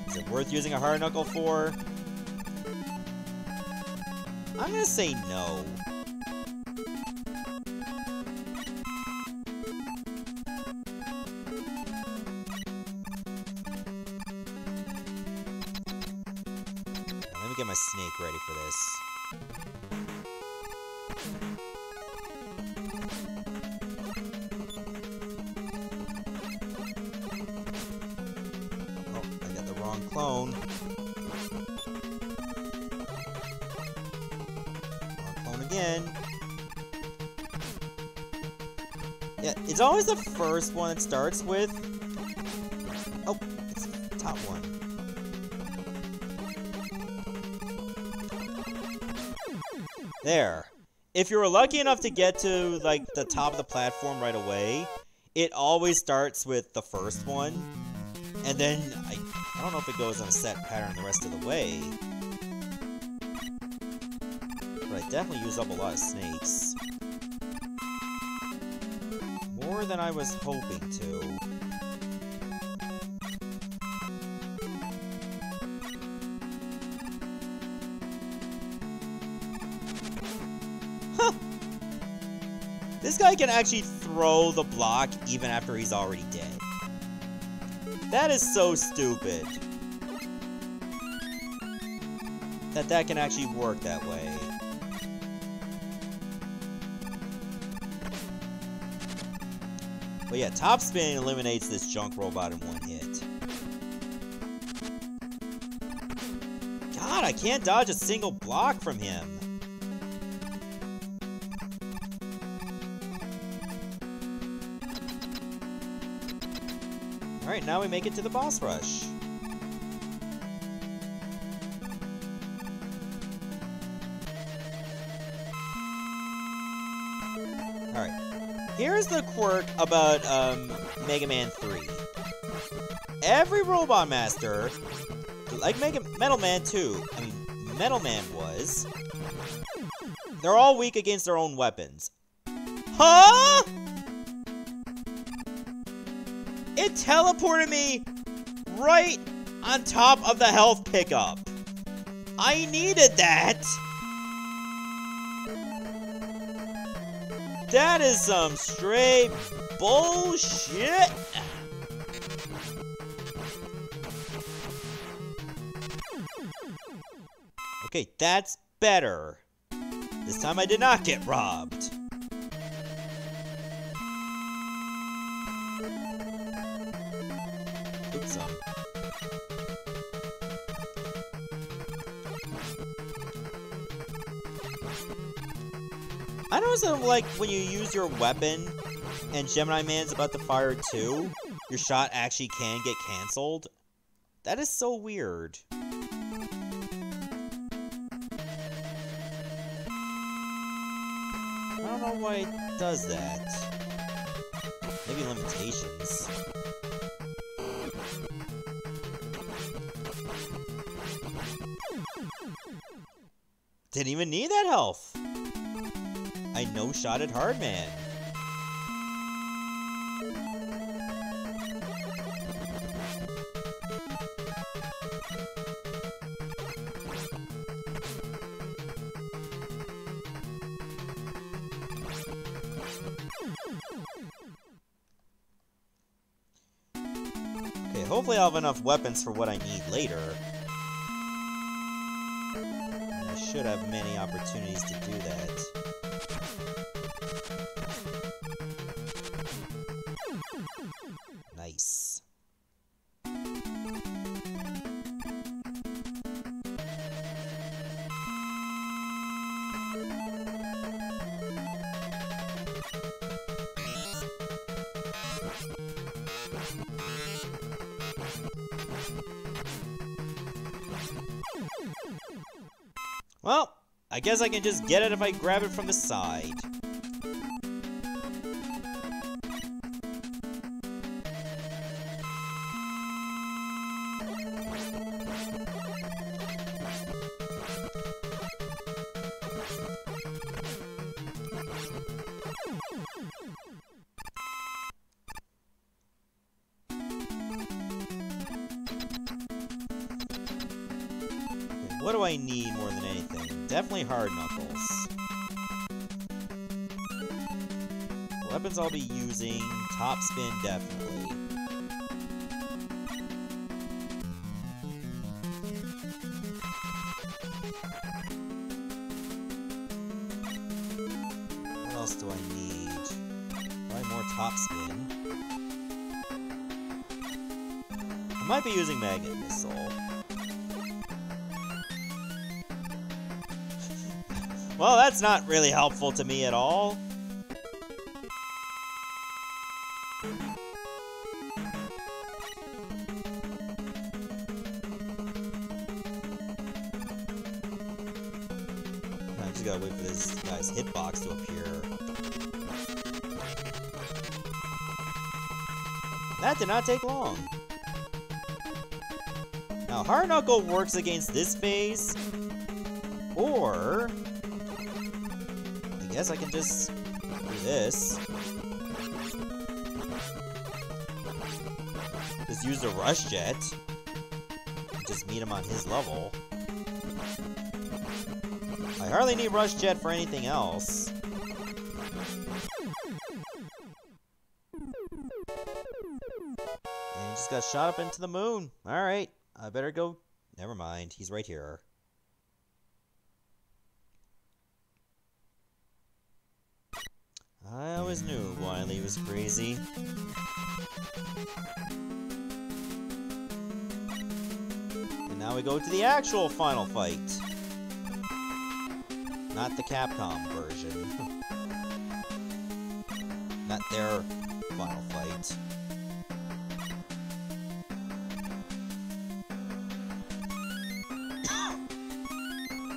A: Is it worth using a hard knuckle for? I'm gonna say no. Let me get my snake ready for this. Clone. Clone again. Yeah, it's always the first one it starts with. Oh, it's the top one. There. If you were lucky enough to get to, like, the top of the platform right away, it always starts with the first one. And then, I don't know if it goes on a set pattern the rest of the way. But I definitely use up a lot of snakes. More than I was hoping to. Huh! This guy can actually throw the block even after he's already dead. That is so stupid. That can actually work that way. But yeah, top spin eliminates this junk robot in one hit. God, I can't dodge a single block from him. Alright, now we make it to the boss rush. Alright. Here's the quirk about Mega Man 3. Every Robot Master, like Metal Man 2, Metal Man was, they're all weak against their own weapons. Huh?! It teleported me right on top of the health pickup. I needed that. That is some straight bullshit. Okay, that's better. This time I did not get robbed. I noticed that, like, when you use your weapon and Gemini Man's about to fire too, your shot actually can get cancelled. That is so weird. I don't know why it does that. Maybe limitations. Didn't even need that health. I no-shotted Hardman. hopefully I'll have enough weapons for what I need later. And I should have many opportunities to do that. Nice. Well, I guess I can just get it if I grab it from the side. What do I need more than anything? Definitely hard knuckles. Weapons I'll be using. Top spin, definitely. What else do I need? Probably more top spin. I might be using magnet missile. Well, that's not really helpful to me at all. I just gotta wait for this guy's hitbox to appear. That did not take long. Now, Hard Knuckle works against this phase, or I guess I can just do this. Just use the Rush Jet. Just meet him on his level. I hardly need Rush Jet for anything else. And he just got shot up into the moon. Alright, I better go. Never mind, he's right here. I always knew Wily was crazy. And now we go to the actual final fight. Not the Capcom version. Not their final fight.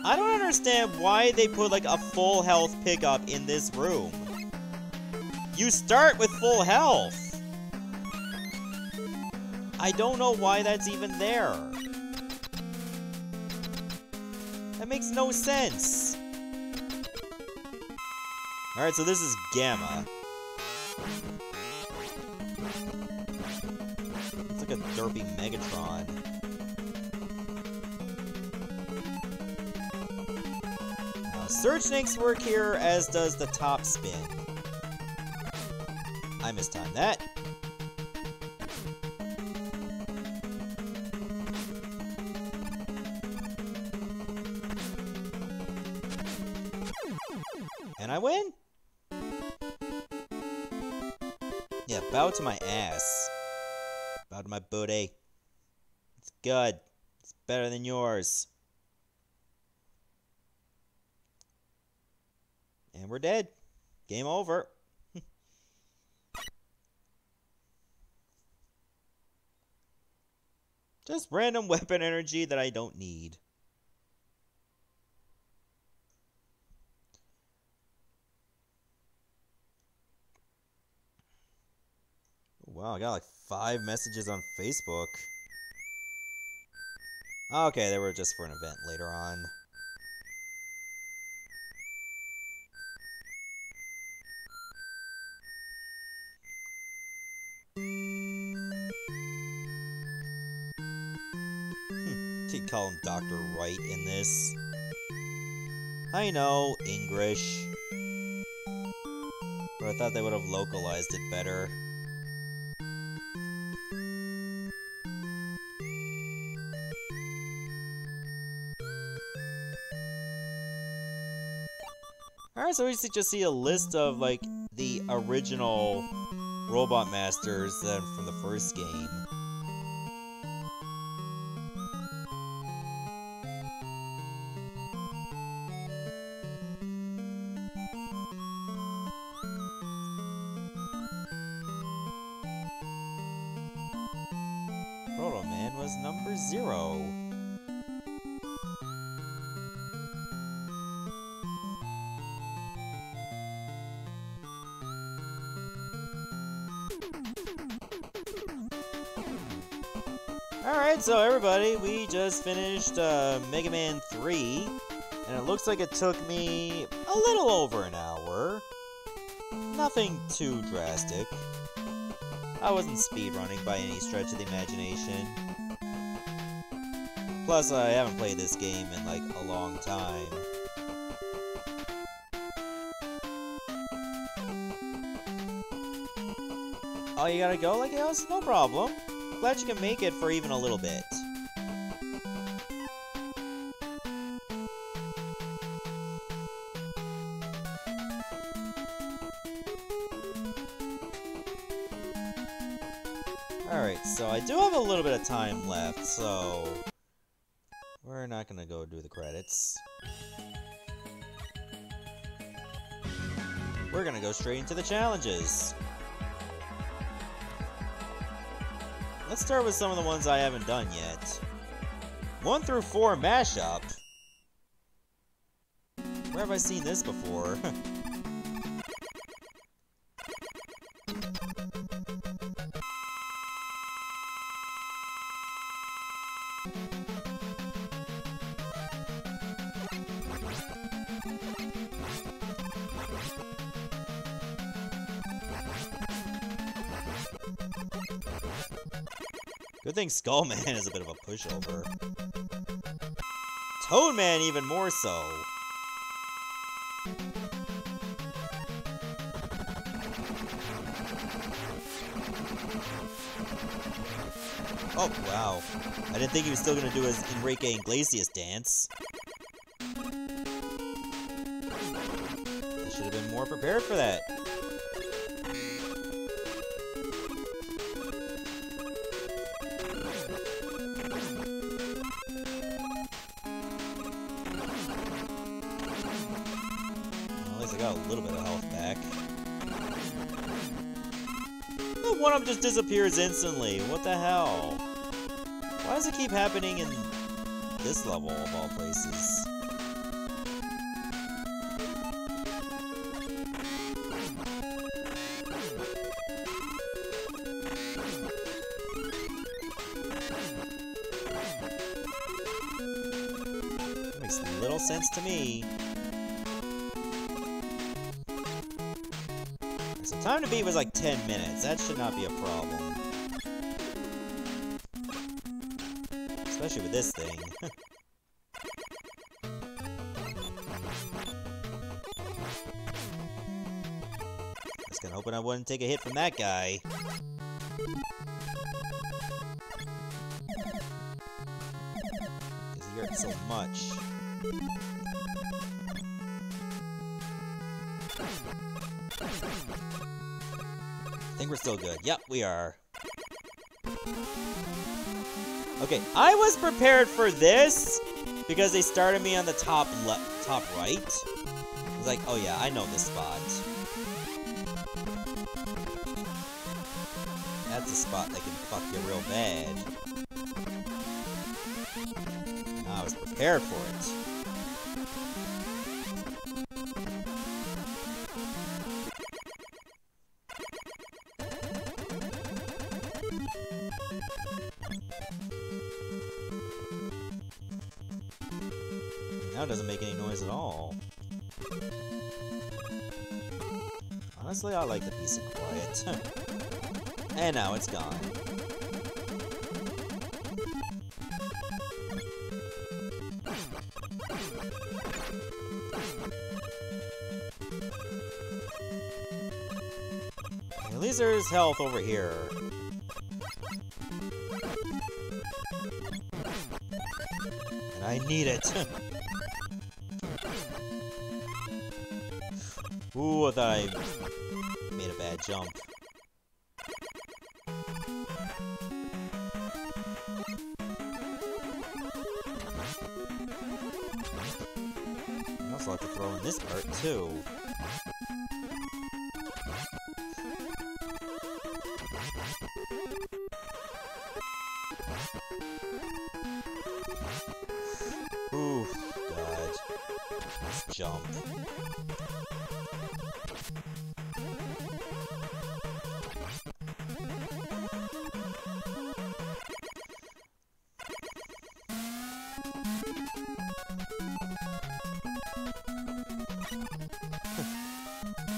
A: I don't understand why they put like a full health pickup in this room. You start with full health. I don't know why that's even there. That makes no sense. Alright, so this is Gamma. It's like a derpy Megatron. Surge Snakes work here, as does the top spin. I mistimed that. And I win? Yeah, bow to my ass. Bow to my booty. It's good. It's better than yours. And we're dead. Game over. Just random weapon energy that I don't need. Wow, I got like 5 messages on Facebook. Okay, they were just for an event later on. You call him Dr. Wright in this. I know, English. But I thought they would have localized it better. Alright, so we just see a list of, like, the original Robot Masters from the first game. Proto Man was number 0. Alright, so everybody, we just finished Mega Man 3, and it looks like it took me a little over an hour. Nothing too drastic. I wasn't speedrunning by any stretch of the imagination. Plus, I haven't played this game in, like, a long time. Oh, you gotta go, like, else? No problem. Glad you can make it for even a little bit. Alright, so I do have a little bit of time left, so we're not gonna go do the credits. We're gonna go straight into the challenges. Let's start with some of the ones I haven't done yet. 1 through 4 mashup. Where have I seen this before? Good thing Skullman is a bit of a pushover. Toadman even more so. Oh, wow. I didn't think he was still going to do his Enrique Iglesias dance. I should have been more prepared for that. Got a little bit of health back. The one-up just disappears instantly. What the hell? Why does it keep happening in this level of all places? That makes little sense to me. Time to beat was like 10 minutes. That should not be a problem. Especially with this thing. Just kinda hoping I wouldn't take a hit from that guy. Because he hurt so much. I think we're still good. Yep, we are. Okay, I was prepared for this because they started me on the top right. I was like, oh yeah, I know this spot. That's a spot that can fuck you real bad. And I was prepared for it. Now it doesn't make any noise at all. Honestly, I like the peace and quiet. And now it's gone. At least there's health over here. And I need it. Ooh, I thought I made a bad jump. I also have to throw in this part, too. Ooh, God. Let's jump.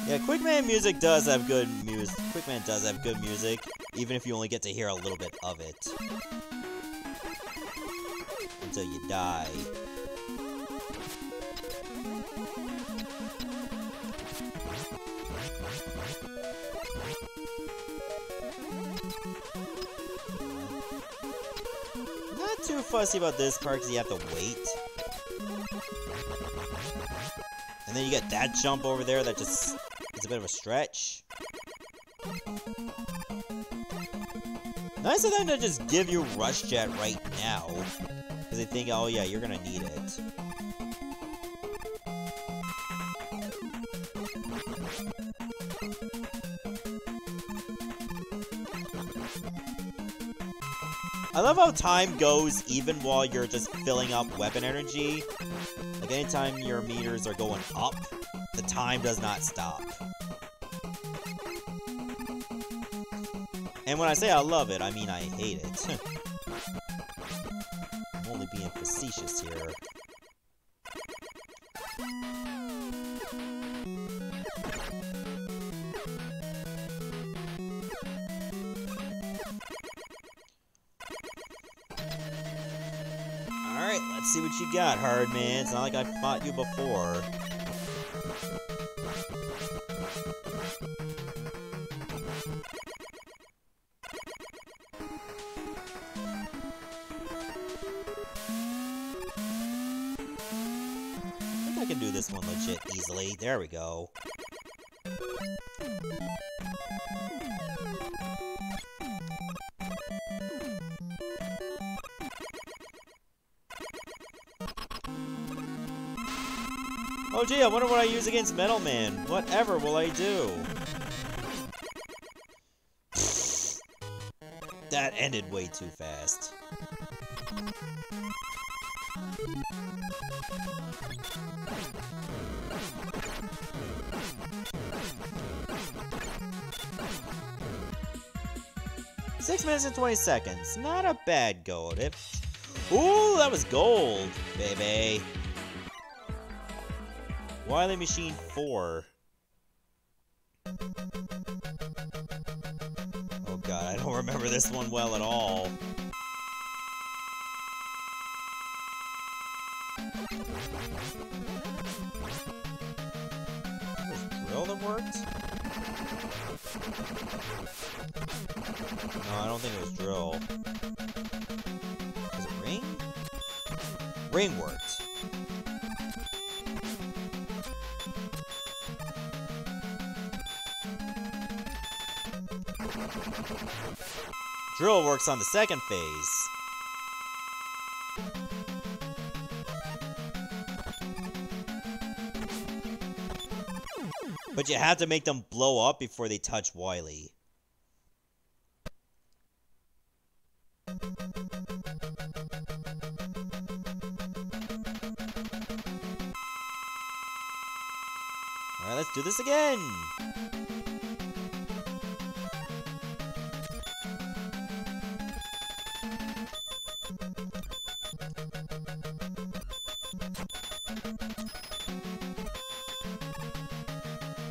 A: Yeah, Quickman music does have good music. Quickman does have good music, even if you only get to hear a little bit of it. Until you die. Not too fussy about this part because you have to wait. And then you get that jump over there that just is a bit of a stretch. Nice of them to just give you Rush Jet right now. Because they think, oh yeah, you're gonna need it. I love how time goes even while you're just filling up weapon energy. Like anytime your meters are going up, the time does not stop. And when I say I love it, I mean I hate it. I'm only being facetious here. Alright, let's see what you got, hard man. It's not like I fought you before. I think I can do this one legit easily. There we go. Oh gee, I wonder what I use against Metal Man. Whatever will I do? That ended way too fast. Six minutes and 20 seconds. Not a bad go at it. Ooh, that was gold, baby. Wily Machine 4. Oh god, I don't remember this one well at all. Was drill that worked? No, I don't think it was drill. Was it ring? Ring worked. Drill works on the second phase. But you have to make them blow up before they touch Wily. Alright, let's do this again!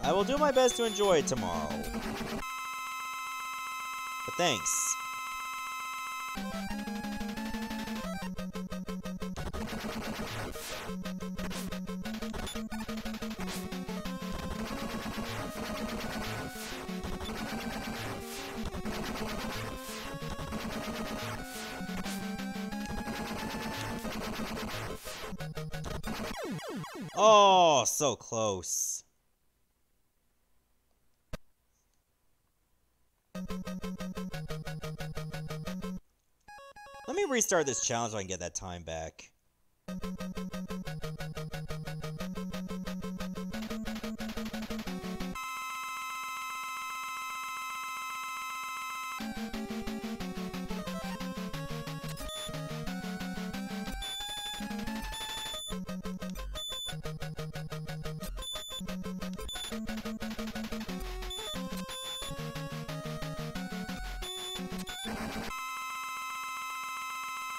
A: I will do my best to enjoy it tomorrow. But thanks. Oh, so close. Let me restart this challenge so I can get that time back.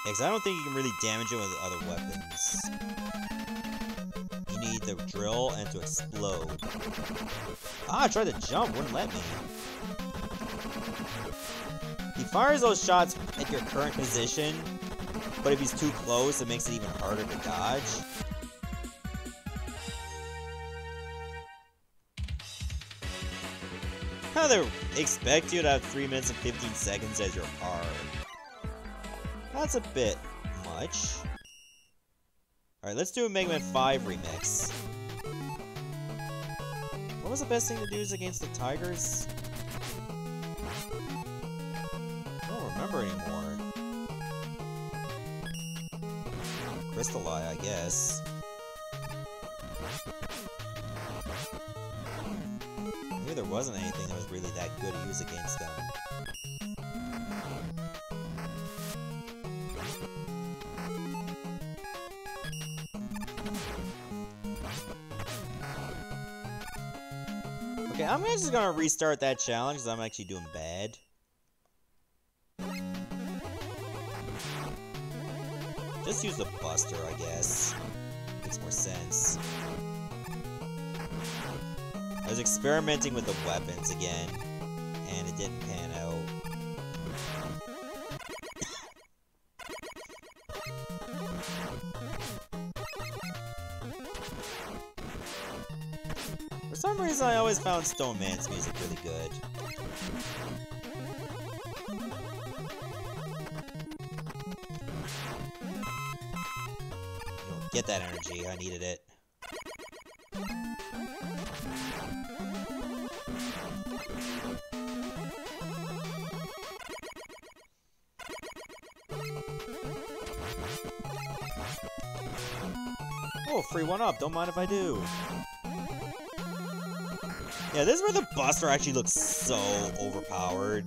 A: Because I don't think you can really damage it with other weapons. You need the drill and to explode. Ah, I tried to jump, wouldn't let me. He fires those shots at your current position, but if he's too close, it makes it even harder to dodge. How they expect you to have 3 minutes and 15 seconds as your R. That's a bit much. Alright, let's do a Mega Man 5 remix. What was the best thing to do against the tigers? I don't remember anymore. Crystal Eye, I guess. Maybe there wasn't anything that was really that good to use against them. Okay, I'm just gonna restart that challenge because I'm actually doing bad. Just use the Buster, I guess. Makes more sense. I was experimenting with the weapons again, and it didn't pan out. For some reason, I always found Stone Man's music really good. Get that energy, I needed it. Oh, free one up, don't mind if I do. Yeah, this is where the Buster actually looks so overpowered,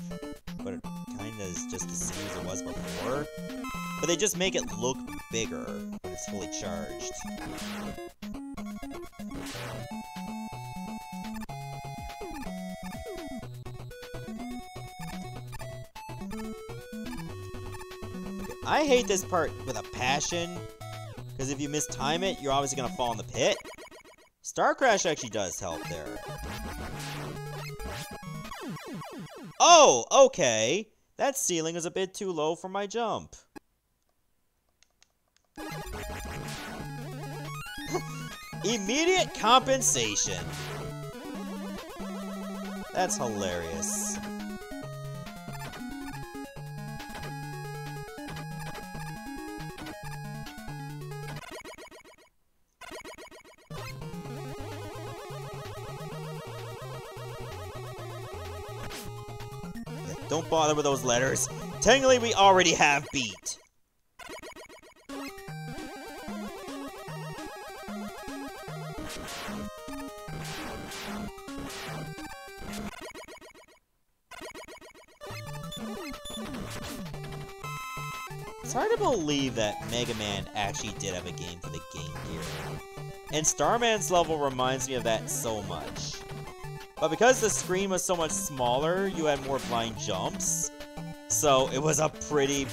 A: but it kinda is just the same as it was before. But they just make it look bigger when it's fully charged. I hate this part with a passion, because if you mistime it, you're obviously gonna fall in the pit. Star Crash actually does help there. Oh, okay. That ceiling is a bit too low for my jump. Immediate compensation. That's hilarious. Don't bother with those letters. Technically, we already have beat. It's hard to believe that Mega Man actually did have a game for the Game Gear. And Starman's level reminds me of that so much. But because the screen was so much smaller, you had more blind jumps. So it was a pretty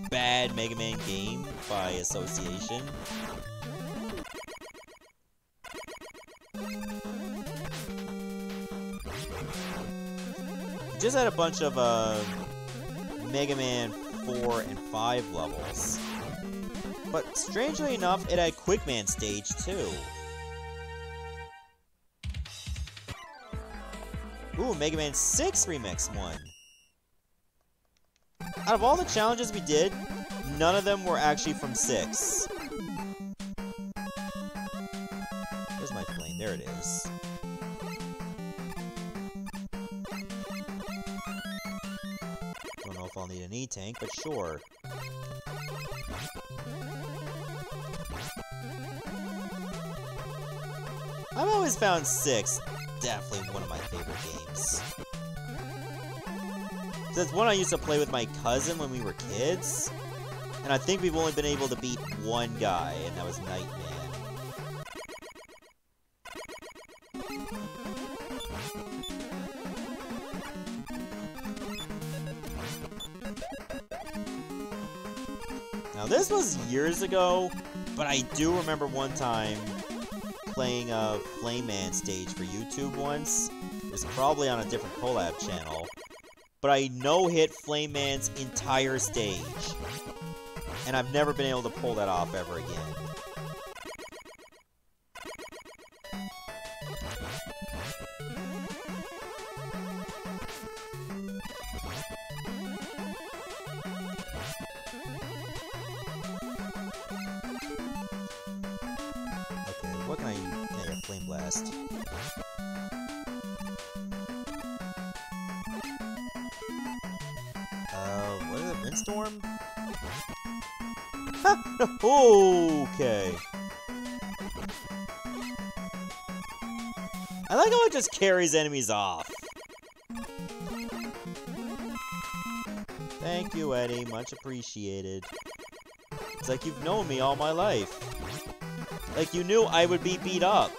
A: bad Mega Man game by association. It just had a bunch of Mega Man 4 and 5 levels. But strangely enough, it had Quickman stage too. Ooh, Mega Man 6 Remix won. Out of all the challenges we did, none of them were actually from 6. Where's my plane? There it is. an E-Tank, but sure. I've always found 6 definitely one of my favorite games. It's one I used to play with my cousin when we were kids, and I think we've only been able to beat one guy, and that was Nightman. Now this was years ago, but I do remember one time playing a Flame Man stage for YouTube once. It was probably on a different collab channel. But I no-hit Flame Man's entire stage. And I've never been able to pull that off ever again. Okay, what can I use? Yeah, Flame Blast. What is it? Windstorm? Okay. I like how it just carries enemies off. Thank you, Eddie. Much appreciated. It's like you've known me all my life. Like you knew I would be beat up.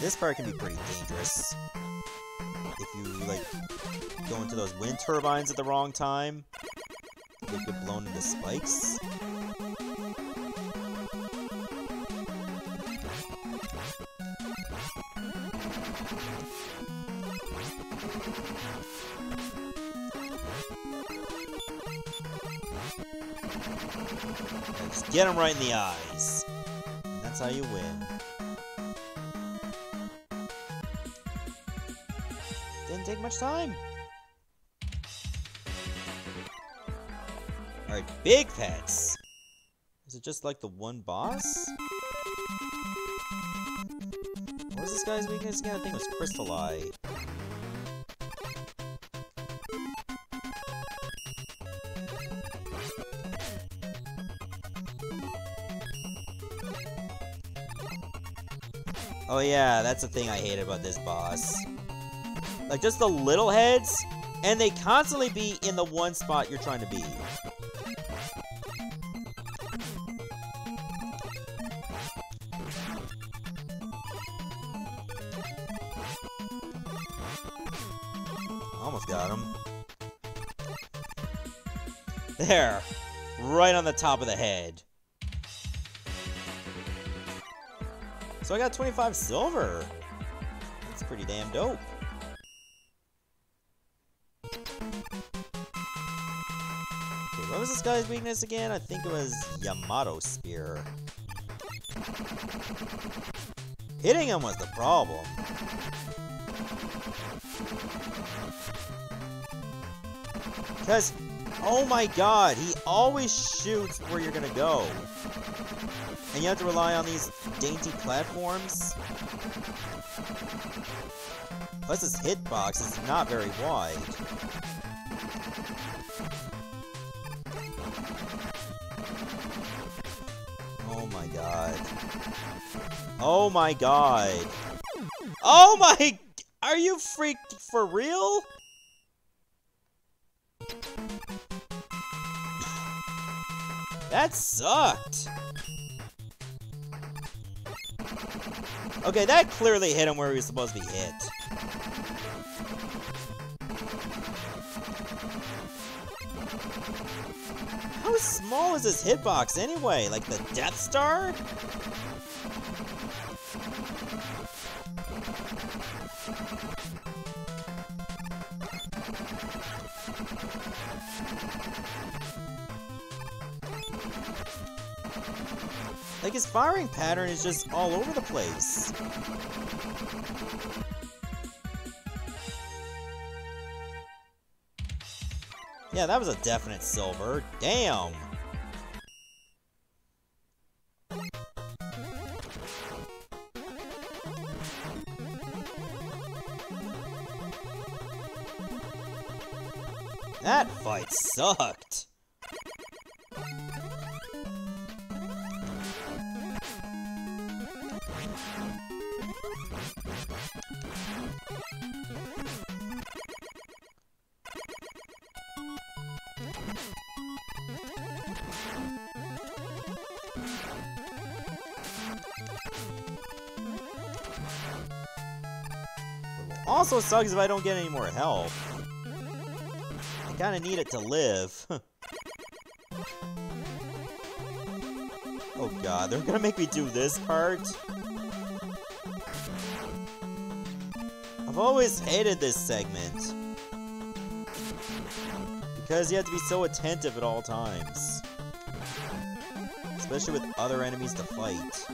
A: This part can be pretty dangerous. If you, like, go into those wind turbines at the wrong time, you get blown into spikes. Just get them right in the eyes. And that's how you win. Didn't take much time. Alright, big pets. Is it just like the one boss? What was this guy's weakness again? I think it was Crystal Eye. Oh yeah, that's the thing I hate about this boss. Like, just the little heads, and they constantly be in the one spot you're trying to be. Almost got him. There. Right on the top of the head. So I got 25 silver. That's pretty damn dope. What was this guy's weakness again? I think it was Yamato Spear. Hitting him was the problem. Because, oh my god, he always shoots where you're gonna go. And you have to rely on these dainty platforms. Plus his hitbox is not very wide. Oh my god. Oh my god. Oh my... Are you freaked for real? That sucked. Okay, that clearly hit him where he was supposed to be hit. How small is this hitbox anyway? Like the Death Star? Like, his firing pattern is just all over the place. Yeah, that was a definite silver. Damn! That fight sucked! Also sucks if I don't get any more health. I kinda need it to live. Oh god, they're gonna make me do this part? I've always hated this segment. Because you have to be so attentive at all times. Especially with other enemies to fight.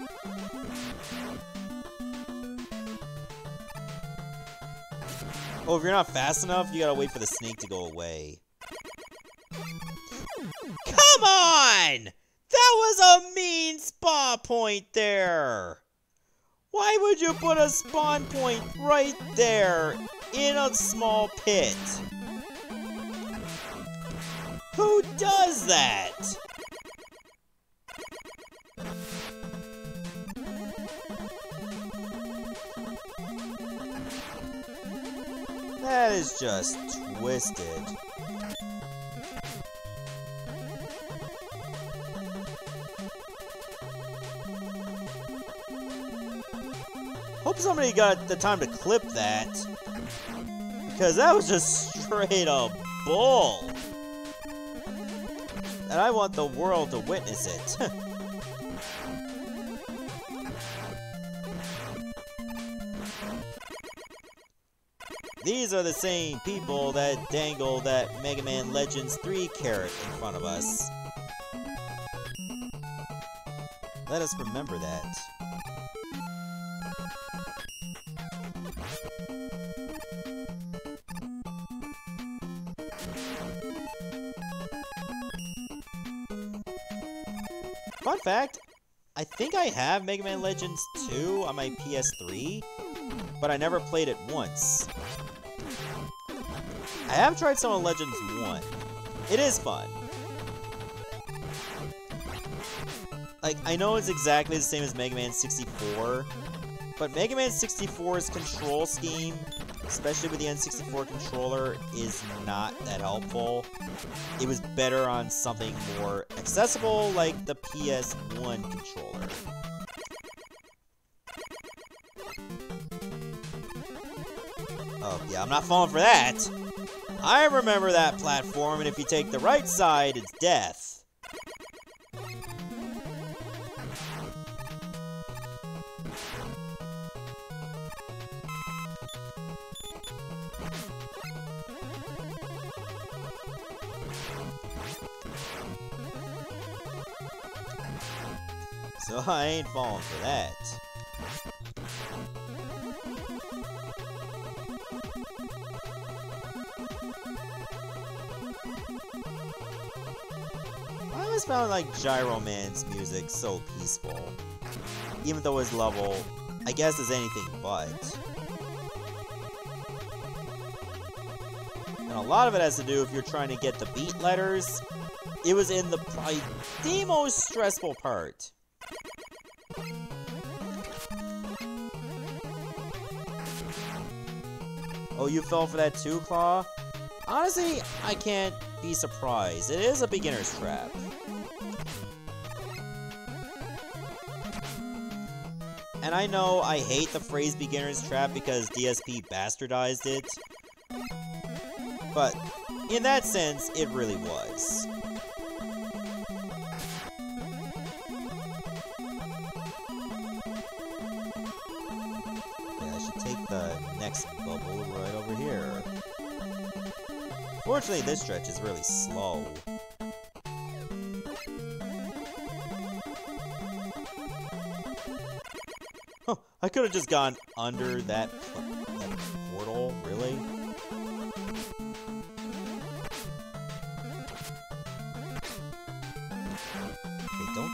A: Oh, if you're not fast enough, you gotta wait for the snake to go away. Come on! That was a mean spawn point there! Why would you put a spawn point right there in a small pit? Who does that? That is just twisted. Hope somebody got the time to clip that. Because that was just straight up bull. And I want the world to witness it. These are the same people that dangle that Mega Man Legends 3 carrot in front of us. Let us remember that. Fun fact, I think I have Mega Man Legends 2 on my PS3, but I never played it once. I have tried some of Legends 1. It is fun. Like, I know it's exactly the same as Mega Man 64, but Mega Man 64's control scheme, especially with the N64 controller, is not that helpful. It was better on something more accessible, like the PS1 controller. Oh, yeah, I'm not falling for that! I remember that platform, and if you take the right side, it's death. So I ain't falling for that. I always found like Gyro Man's music so peaceful. Even though his level, I guess, is anything but. And a lot of it has to do if you're trying to get the beat letters. It was in the probably the most stressful part. Oh, you fell for that too, Claw? Honestly, I can't be surprised. It is a beginner's trap. And I know I hate the phrase beginner's trap because DSP bastardized it. But in that sense, it really was. Yeah, I should take the next bubble right over here. Fortunately, this stretch is really slow. Huh, I could have just gone under that portal, really?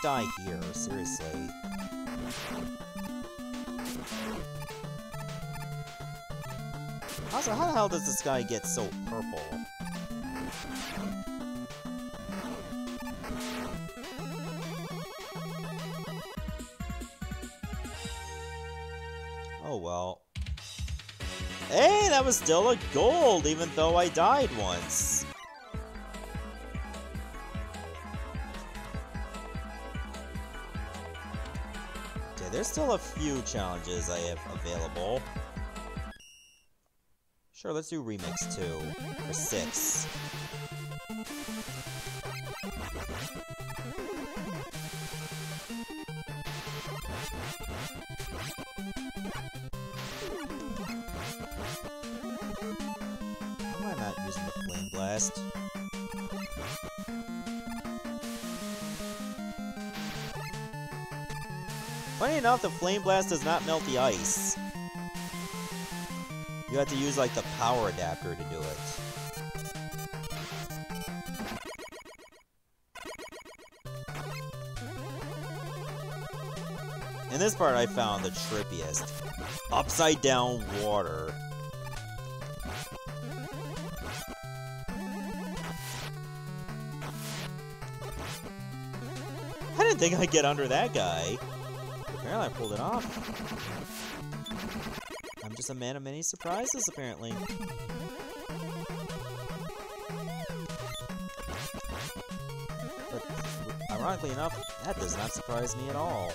A: die here, seriously. Also, how the hell does this guy get so purple? Oh well. Hey, that was still a gold, even though I died once. Okay, there's still a few challenges I have available. Sure, let's do Remix 2 for 6. Why am I not using the Flame Blast? Funny enough, the Flame Blast does not melt the ice. You have to use, like, the power adapter to do it. In this part, I found the trippiest. Upside down water. I didn't think I'd get under that guy. Apparently I pulled it off. I'm just a man of many surprises, apparently. But, ironically enough, that does not surprise me at all.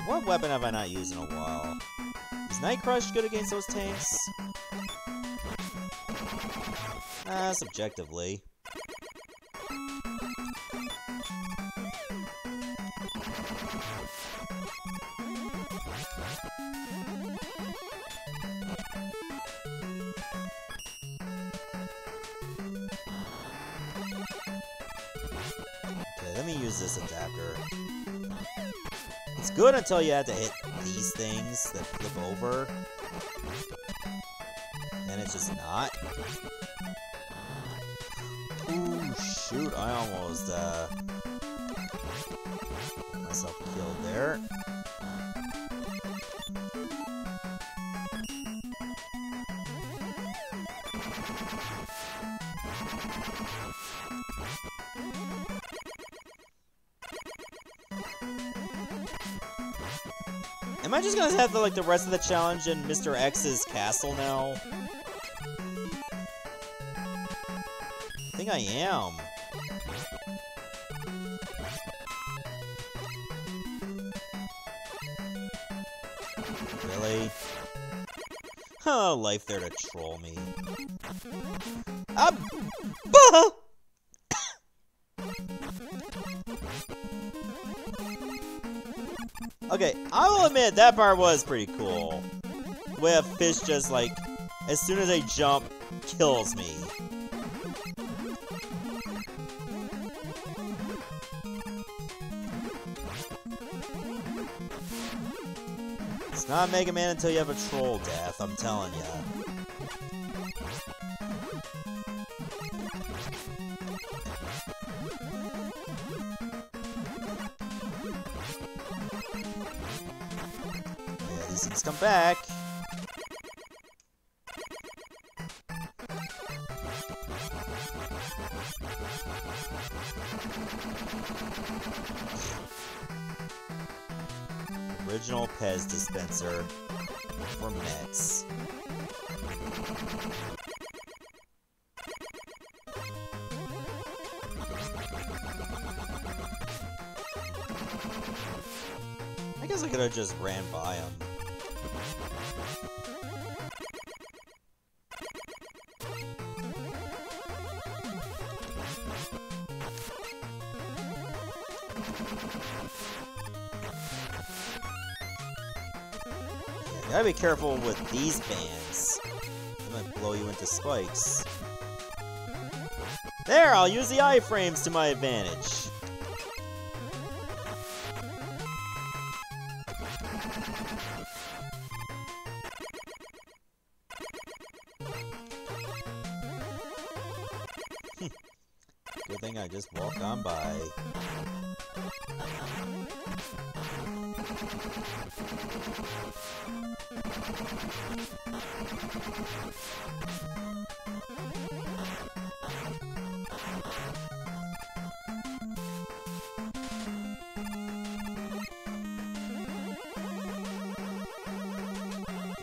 A: What weapon have I not used in a while? Is Night Crush good against those tanks? Subjectively. Okay, let me use this adapter. It's good until you have to hit these things that flip over. And it's just not. Ooh, shoot, I almost, got myself killed there. Am I just gonna have the, like, the rest of the challenge in Mr. X's castle now? I think I am. Really? Oh, life there to troll me. Bah! Okay, I will admit that part was pretty cool. The way a fish just, like, as soon as I jump, kills me. It's not Mega Man until you have a troll death, I'm telling ya. These things come back. Original Pez dispenser for Mets. I guess I could have just ran by him. You gotta be careful with these bands. They might blow you into spikes. There, I'll use the iframes to my advantage. Good thing I just walked on by.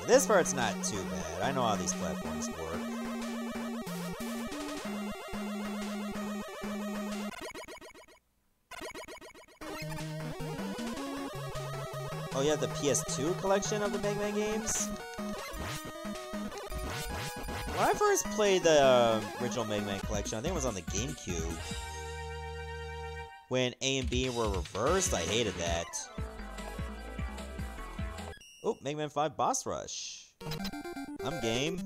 A: This part's not too bad. I know how these platforms work. Oh, you have the PS2 collection of the Mega Man games? When I first played the original Mega Man collection, I think it was on the GameCube. When A and B were reversed, I hated that. Oh, Mega Man 5 Boss Rush. I'm game.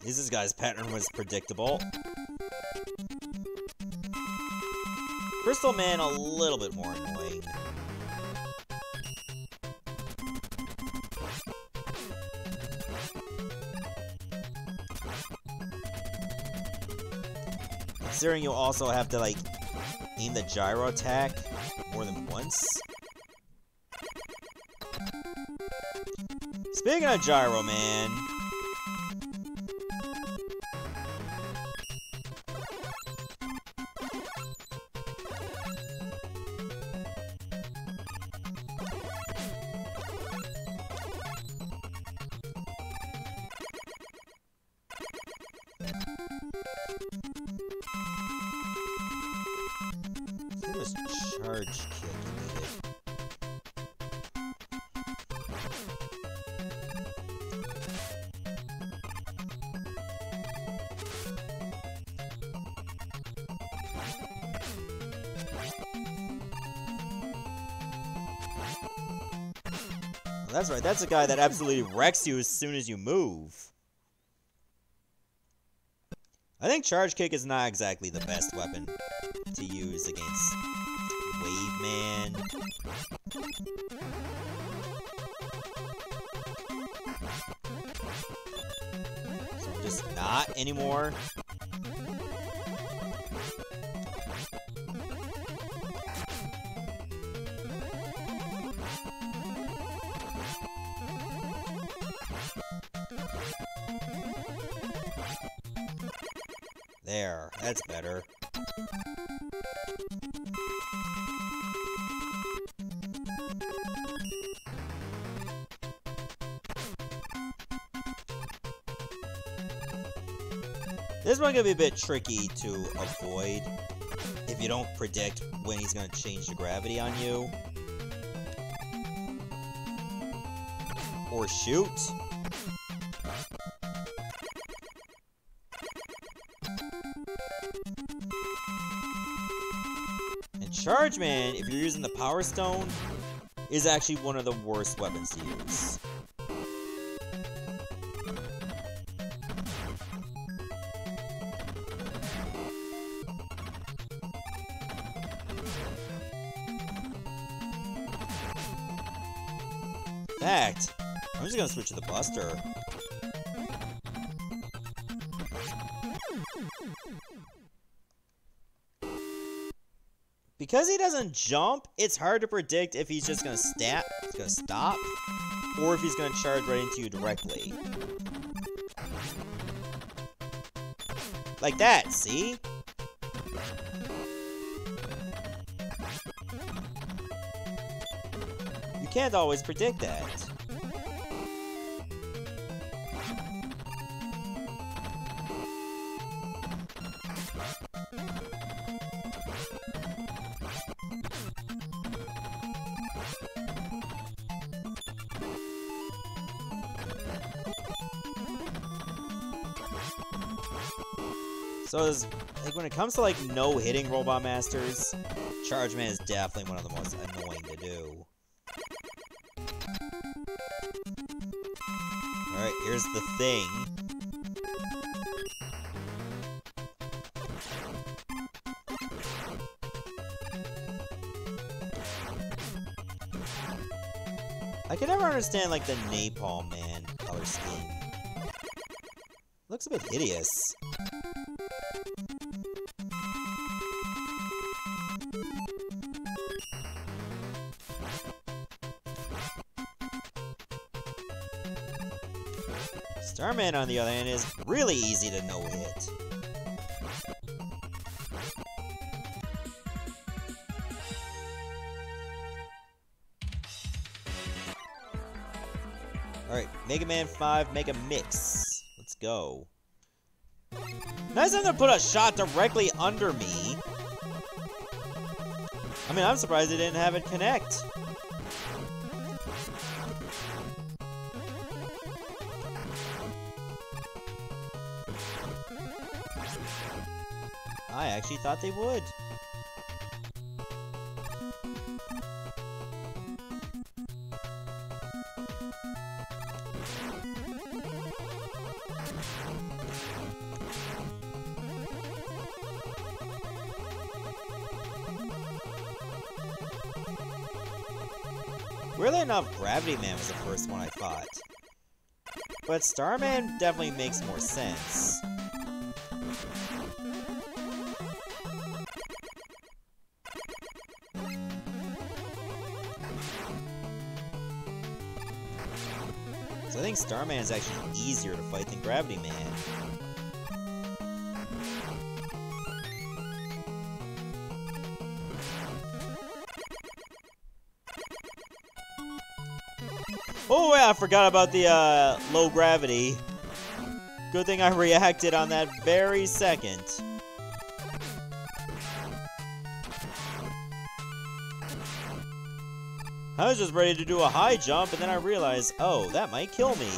A: This guy's pattern was predictable. Crystal Man a little bit more annoying. Considering you also have to, like, aim the gyro attack more than once. Speaking of gyro, man. It was charge kick needed. Well, that's right, that's a guy that absolutely wrecks you as soon as you move. I think charge kick is not exactly the best weapon to use against Wave Man. So I'm just not anymore. There, that's better. This one gonna be a bit tricky to avoid if you don't predict when he's gonna change the gravity on you. Or shoot. And Charge Man, if you're using the Power Stone, is actually one of the worst weapons to use. In fact, I'm just gonna switch to the Buster. Because he doesn't jump, it's hard to predict if he's just gonna stop, or if he's gonna charge right into you directly. Like that, see? You can't always predict that. So, like, when it comes to, like, no-hitting Robot Masters, Charge Man is definitely one of the most annoying to do. Alright, here's the thing. I can never understand, like, the Napalm Man color scheme. Looks a bit hideous. Starman, on the other hand, is really easy to no-hit. Alright, Mega Man 5 Mega Mix. Let's go. Nice of them to put a shot directly under me. I mean, I'm surprised they didn't have it connect. I actually thought they would. Weirdly enough, Gravity Man was the first one I thought. But Starman definitely makes more sense. So I think Starman is actually easier to fight than Gravity Man. Oh yeah, I forgot about the low gravity. Good thing I reacted on that very second. I was just ready to do a high jump, and then I realized, oh, that might kill me.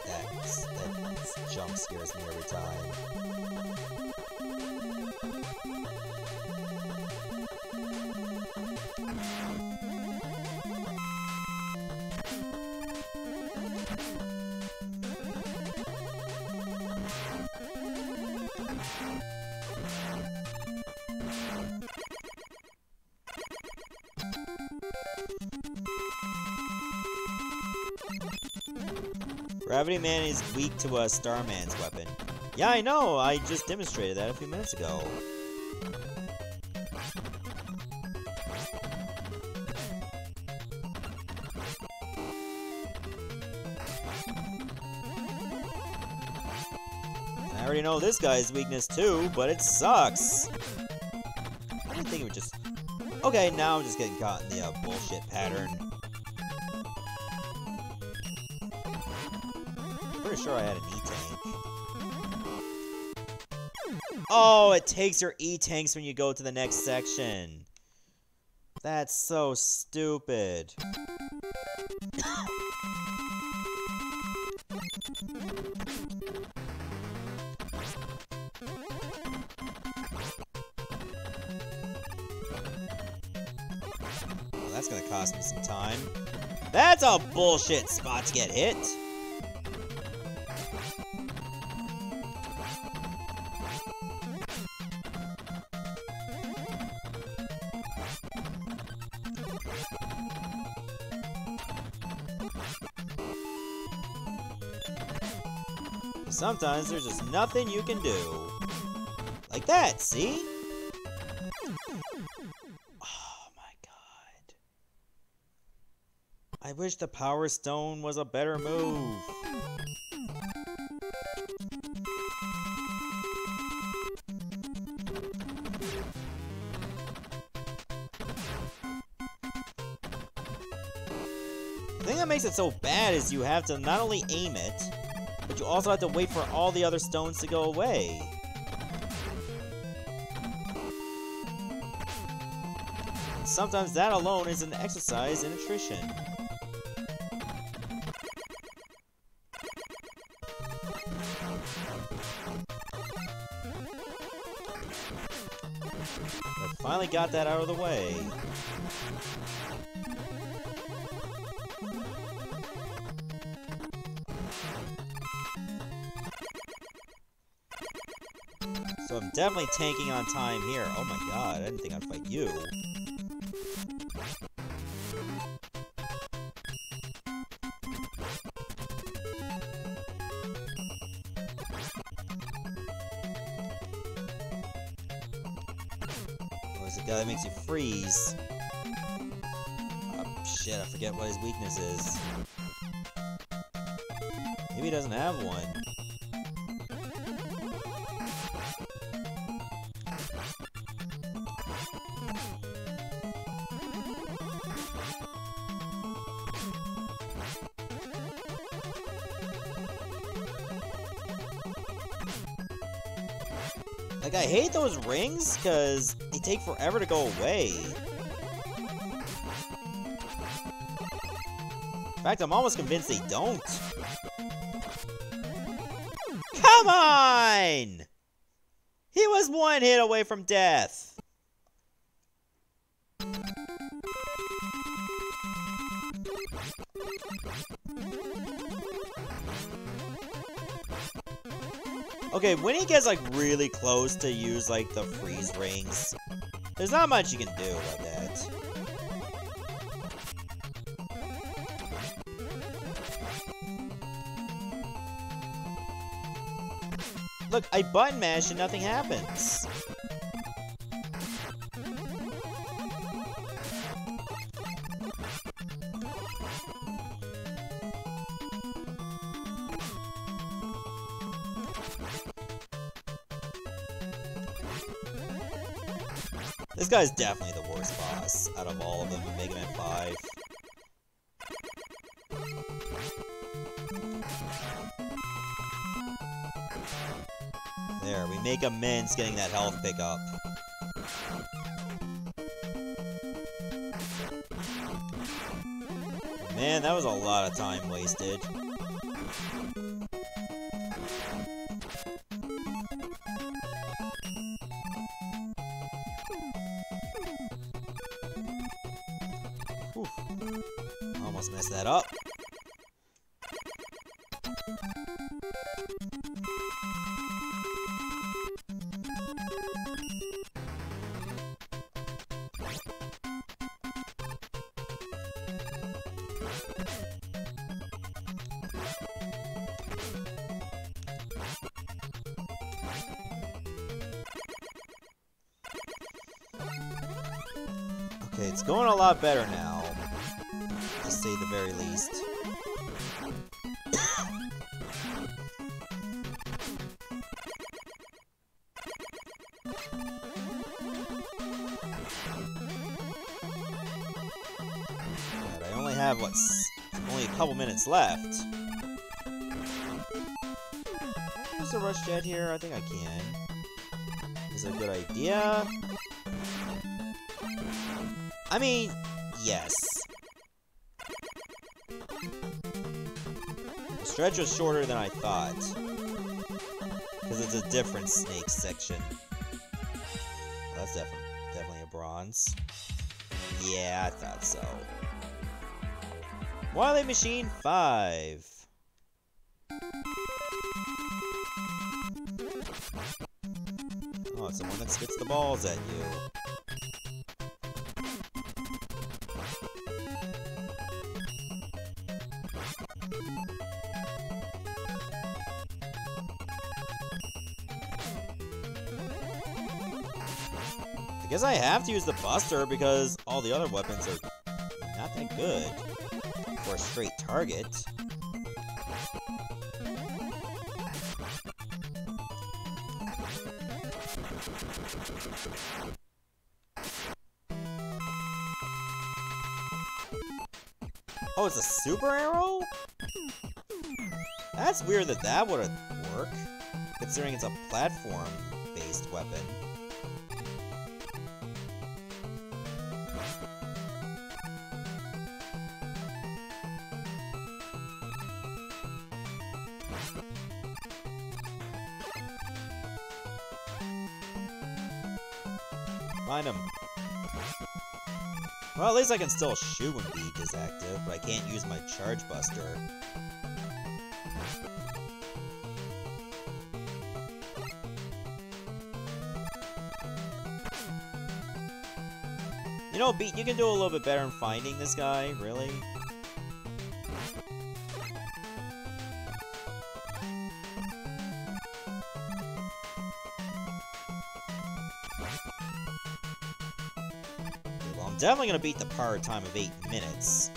A: That jump scares me every time. Gravity Man is weak to Starman's weapon. Yeah, I know, I just demonstrated that a few minutes ago. I already know this guy's weakness too, but it sucks. I didn't think it would just... Okay, now I'm just getting caught in the bullshit pattern. Pretty sure I had an E-Tank. Oh, it takes your E-Tanks when you go to the next section. That's so stupid. Well, that's gonna cost me some time. That's a bullshit spot to get hit. Sometimes there's just nothing you can do. Like that, see? Oh my god. I wish the Power Stone was a better move. The thing that makes it so bad is you have to not only aim it, but you also have to wait for all the other stones to go away. And sometimes that alone is an exercise in attrition. I finally got that out of the way. So I'm definitely tanking on time here. Oh my god, I didn't think I'd fight you. Oh, there's a guy that makes you freeze. Oh shit, I forget what his weakness is. Maybe he doesn't have one. Like, I hate those rings, because they take forever to go away. In fact, I'm almost convinced they don't. Come on! He was one hit away from death. Okay, when he gets, like, really close to use, like, the freeze rings, there's not much you can do about that. Look, I button mash and nothing happens. This guy's definitely the worst boss out of all of them in Mega Man 5. There, we make amends getting that health pickup. Man, that was a lot of time wasted. Whew. Almost messed that up. Okay, it's going a lot better now, to say the very least. God, I only have, only a couple minutes left. Use a rush jet here? I think I can. Is it a good idea? I mean, yes. The stretch was shorter than I thought. Because it's a different snake section. Well, that's definitely a bronze. Yeah, I thought so. Wily Machine 5. Oh, it's the one that spits the balls at you. I guess I have to use the Buster because all the other weapons are not that good for a straight target. Oh, it's a super arrow? That's weird that that would work, considering it's a platform-based weapon. Find him. Well, at least I can still shoot when Beak is active, but I can't use my Charge Buster. You know, Beat, you can do a little bit better in finding this guy, really. Well, I'm definitely gonna beat the power time of 8 minutes.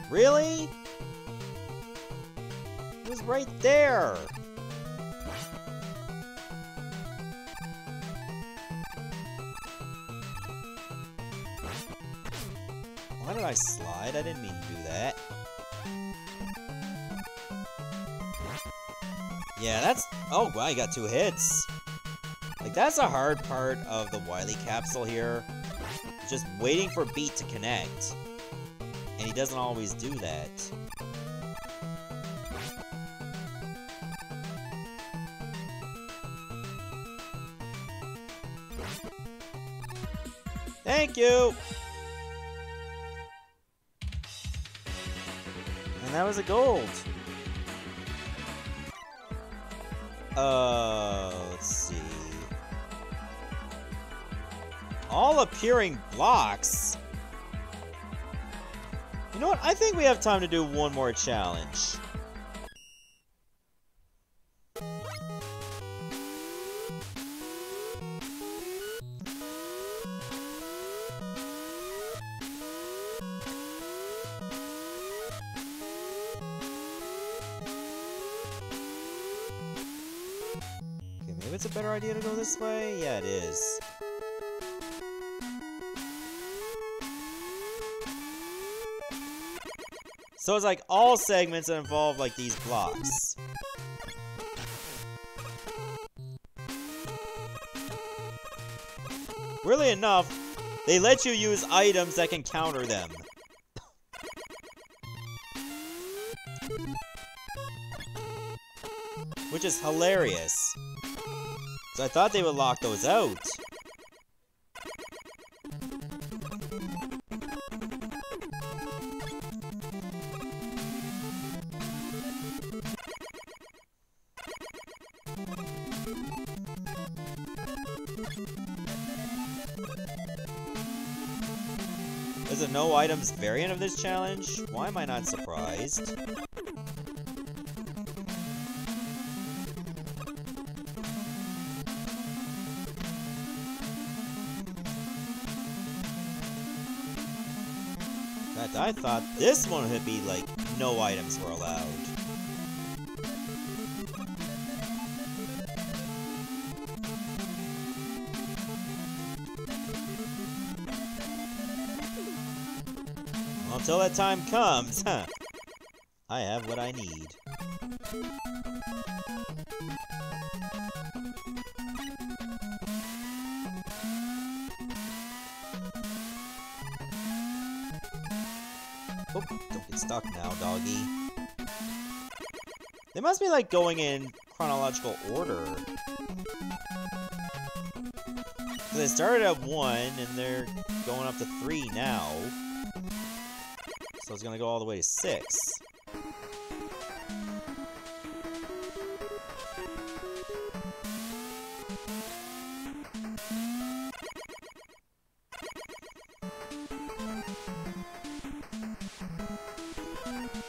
A: Really? It was right there! Why did I slide? I didn't mean to do that. Yeah, that's... Oh, wow, you got 2 hits. Like, that's a hard part of the Wily Capsule here. Just waiting for Beat to connect. And he doesn't always do that. Thank you! And that was a gold. Let's see. All appearing blocks? You know what? I think we have time to do one more challenge. Okay, maybe it's a better idea to go this way? Yeah, it is. So it's like all segments that involve like these blocks. Really enough, they let you use items that can counter them. Which is hilarious. So I thought they would lock those out. There's a no items variant of this challenge? Why am I not surprised? In fact, I thought this one would be like no items were allowed. Until that time comes, I have what I need. Oh, don't get stuck now, doggy. They must be like going in chronological order. So they started at 1 and they're going up to 3 now. So it's gonna go all the way to 6.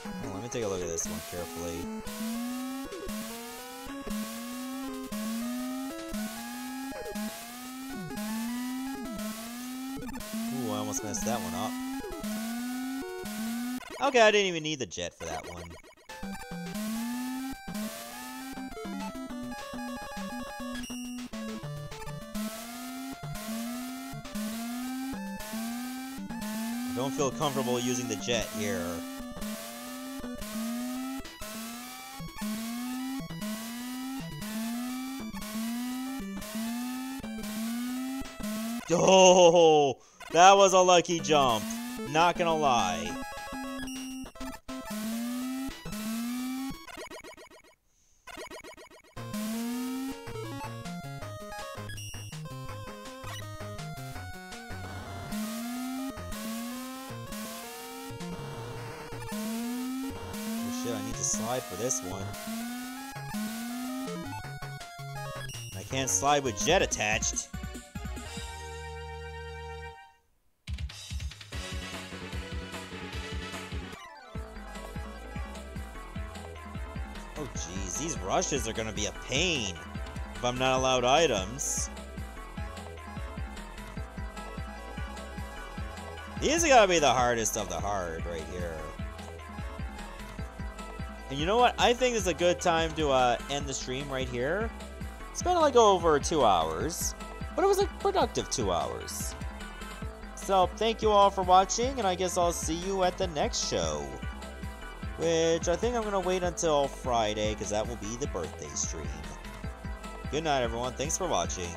A: Oh, let me take a look at this one carefully. Ooh, I almost messed that one up. Okay, I didn't even need the jet for that one. I don't feel comfortable using the jet here. Oh, that was a lucky jump. Not gonna lie. shit, I need to slide for this one. I can't slide with jet attached. Oh jeez, these rushes are gonna be a pain if I'm not allowed items. These are gotta be the hardest of the hard right here. And you know what? I think this is a good time to end the stream right here. It's been like over 2 hours, but it was a productive 2 hours. So thank you all for watching, and I guess I'll see you at the next show. Which I think I'm going to wait until Friday, because that will be the birthday stream. Good night, everyone. Thanks for watching.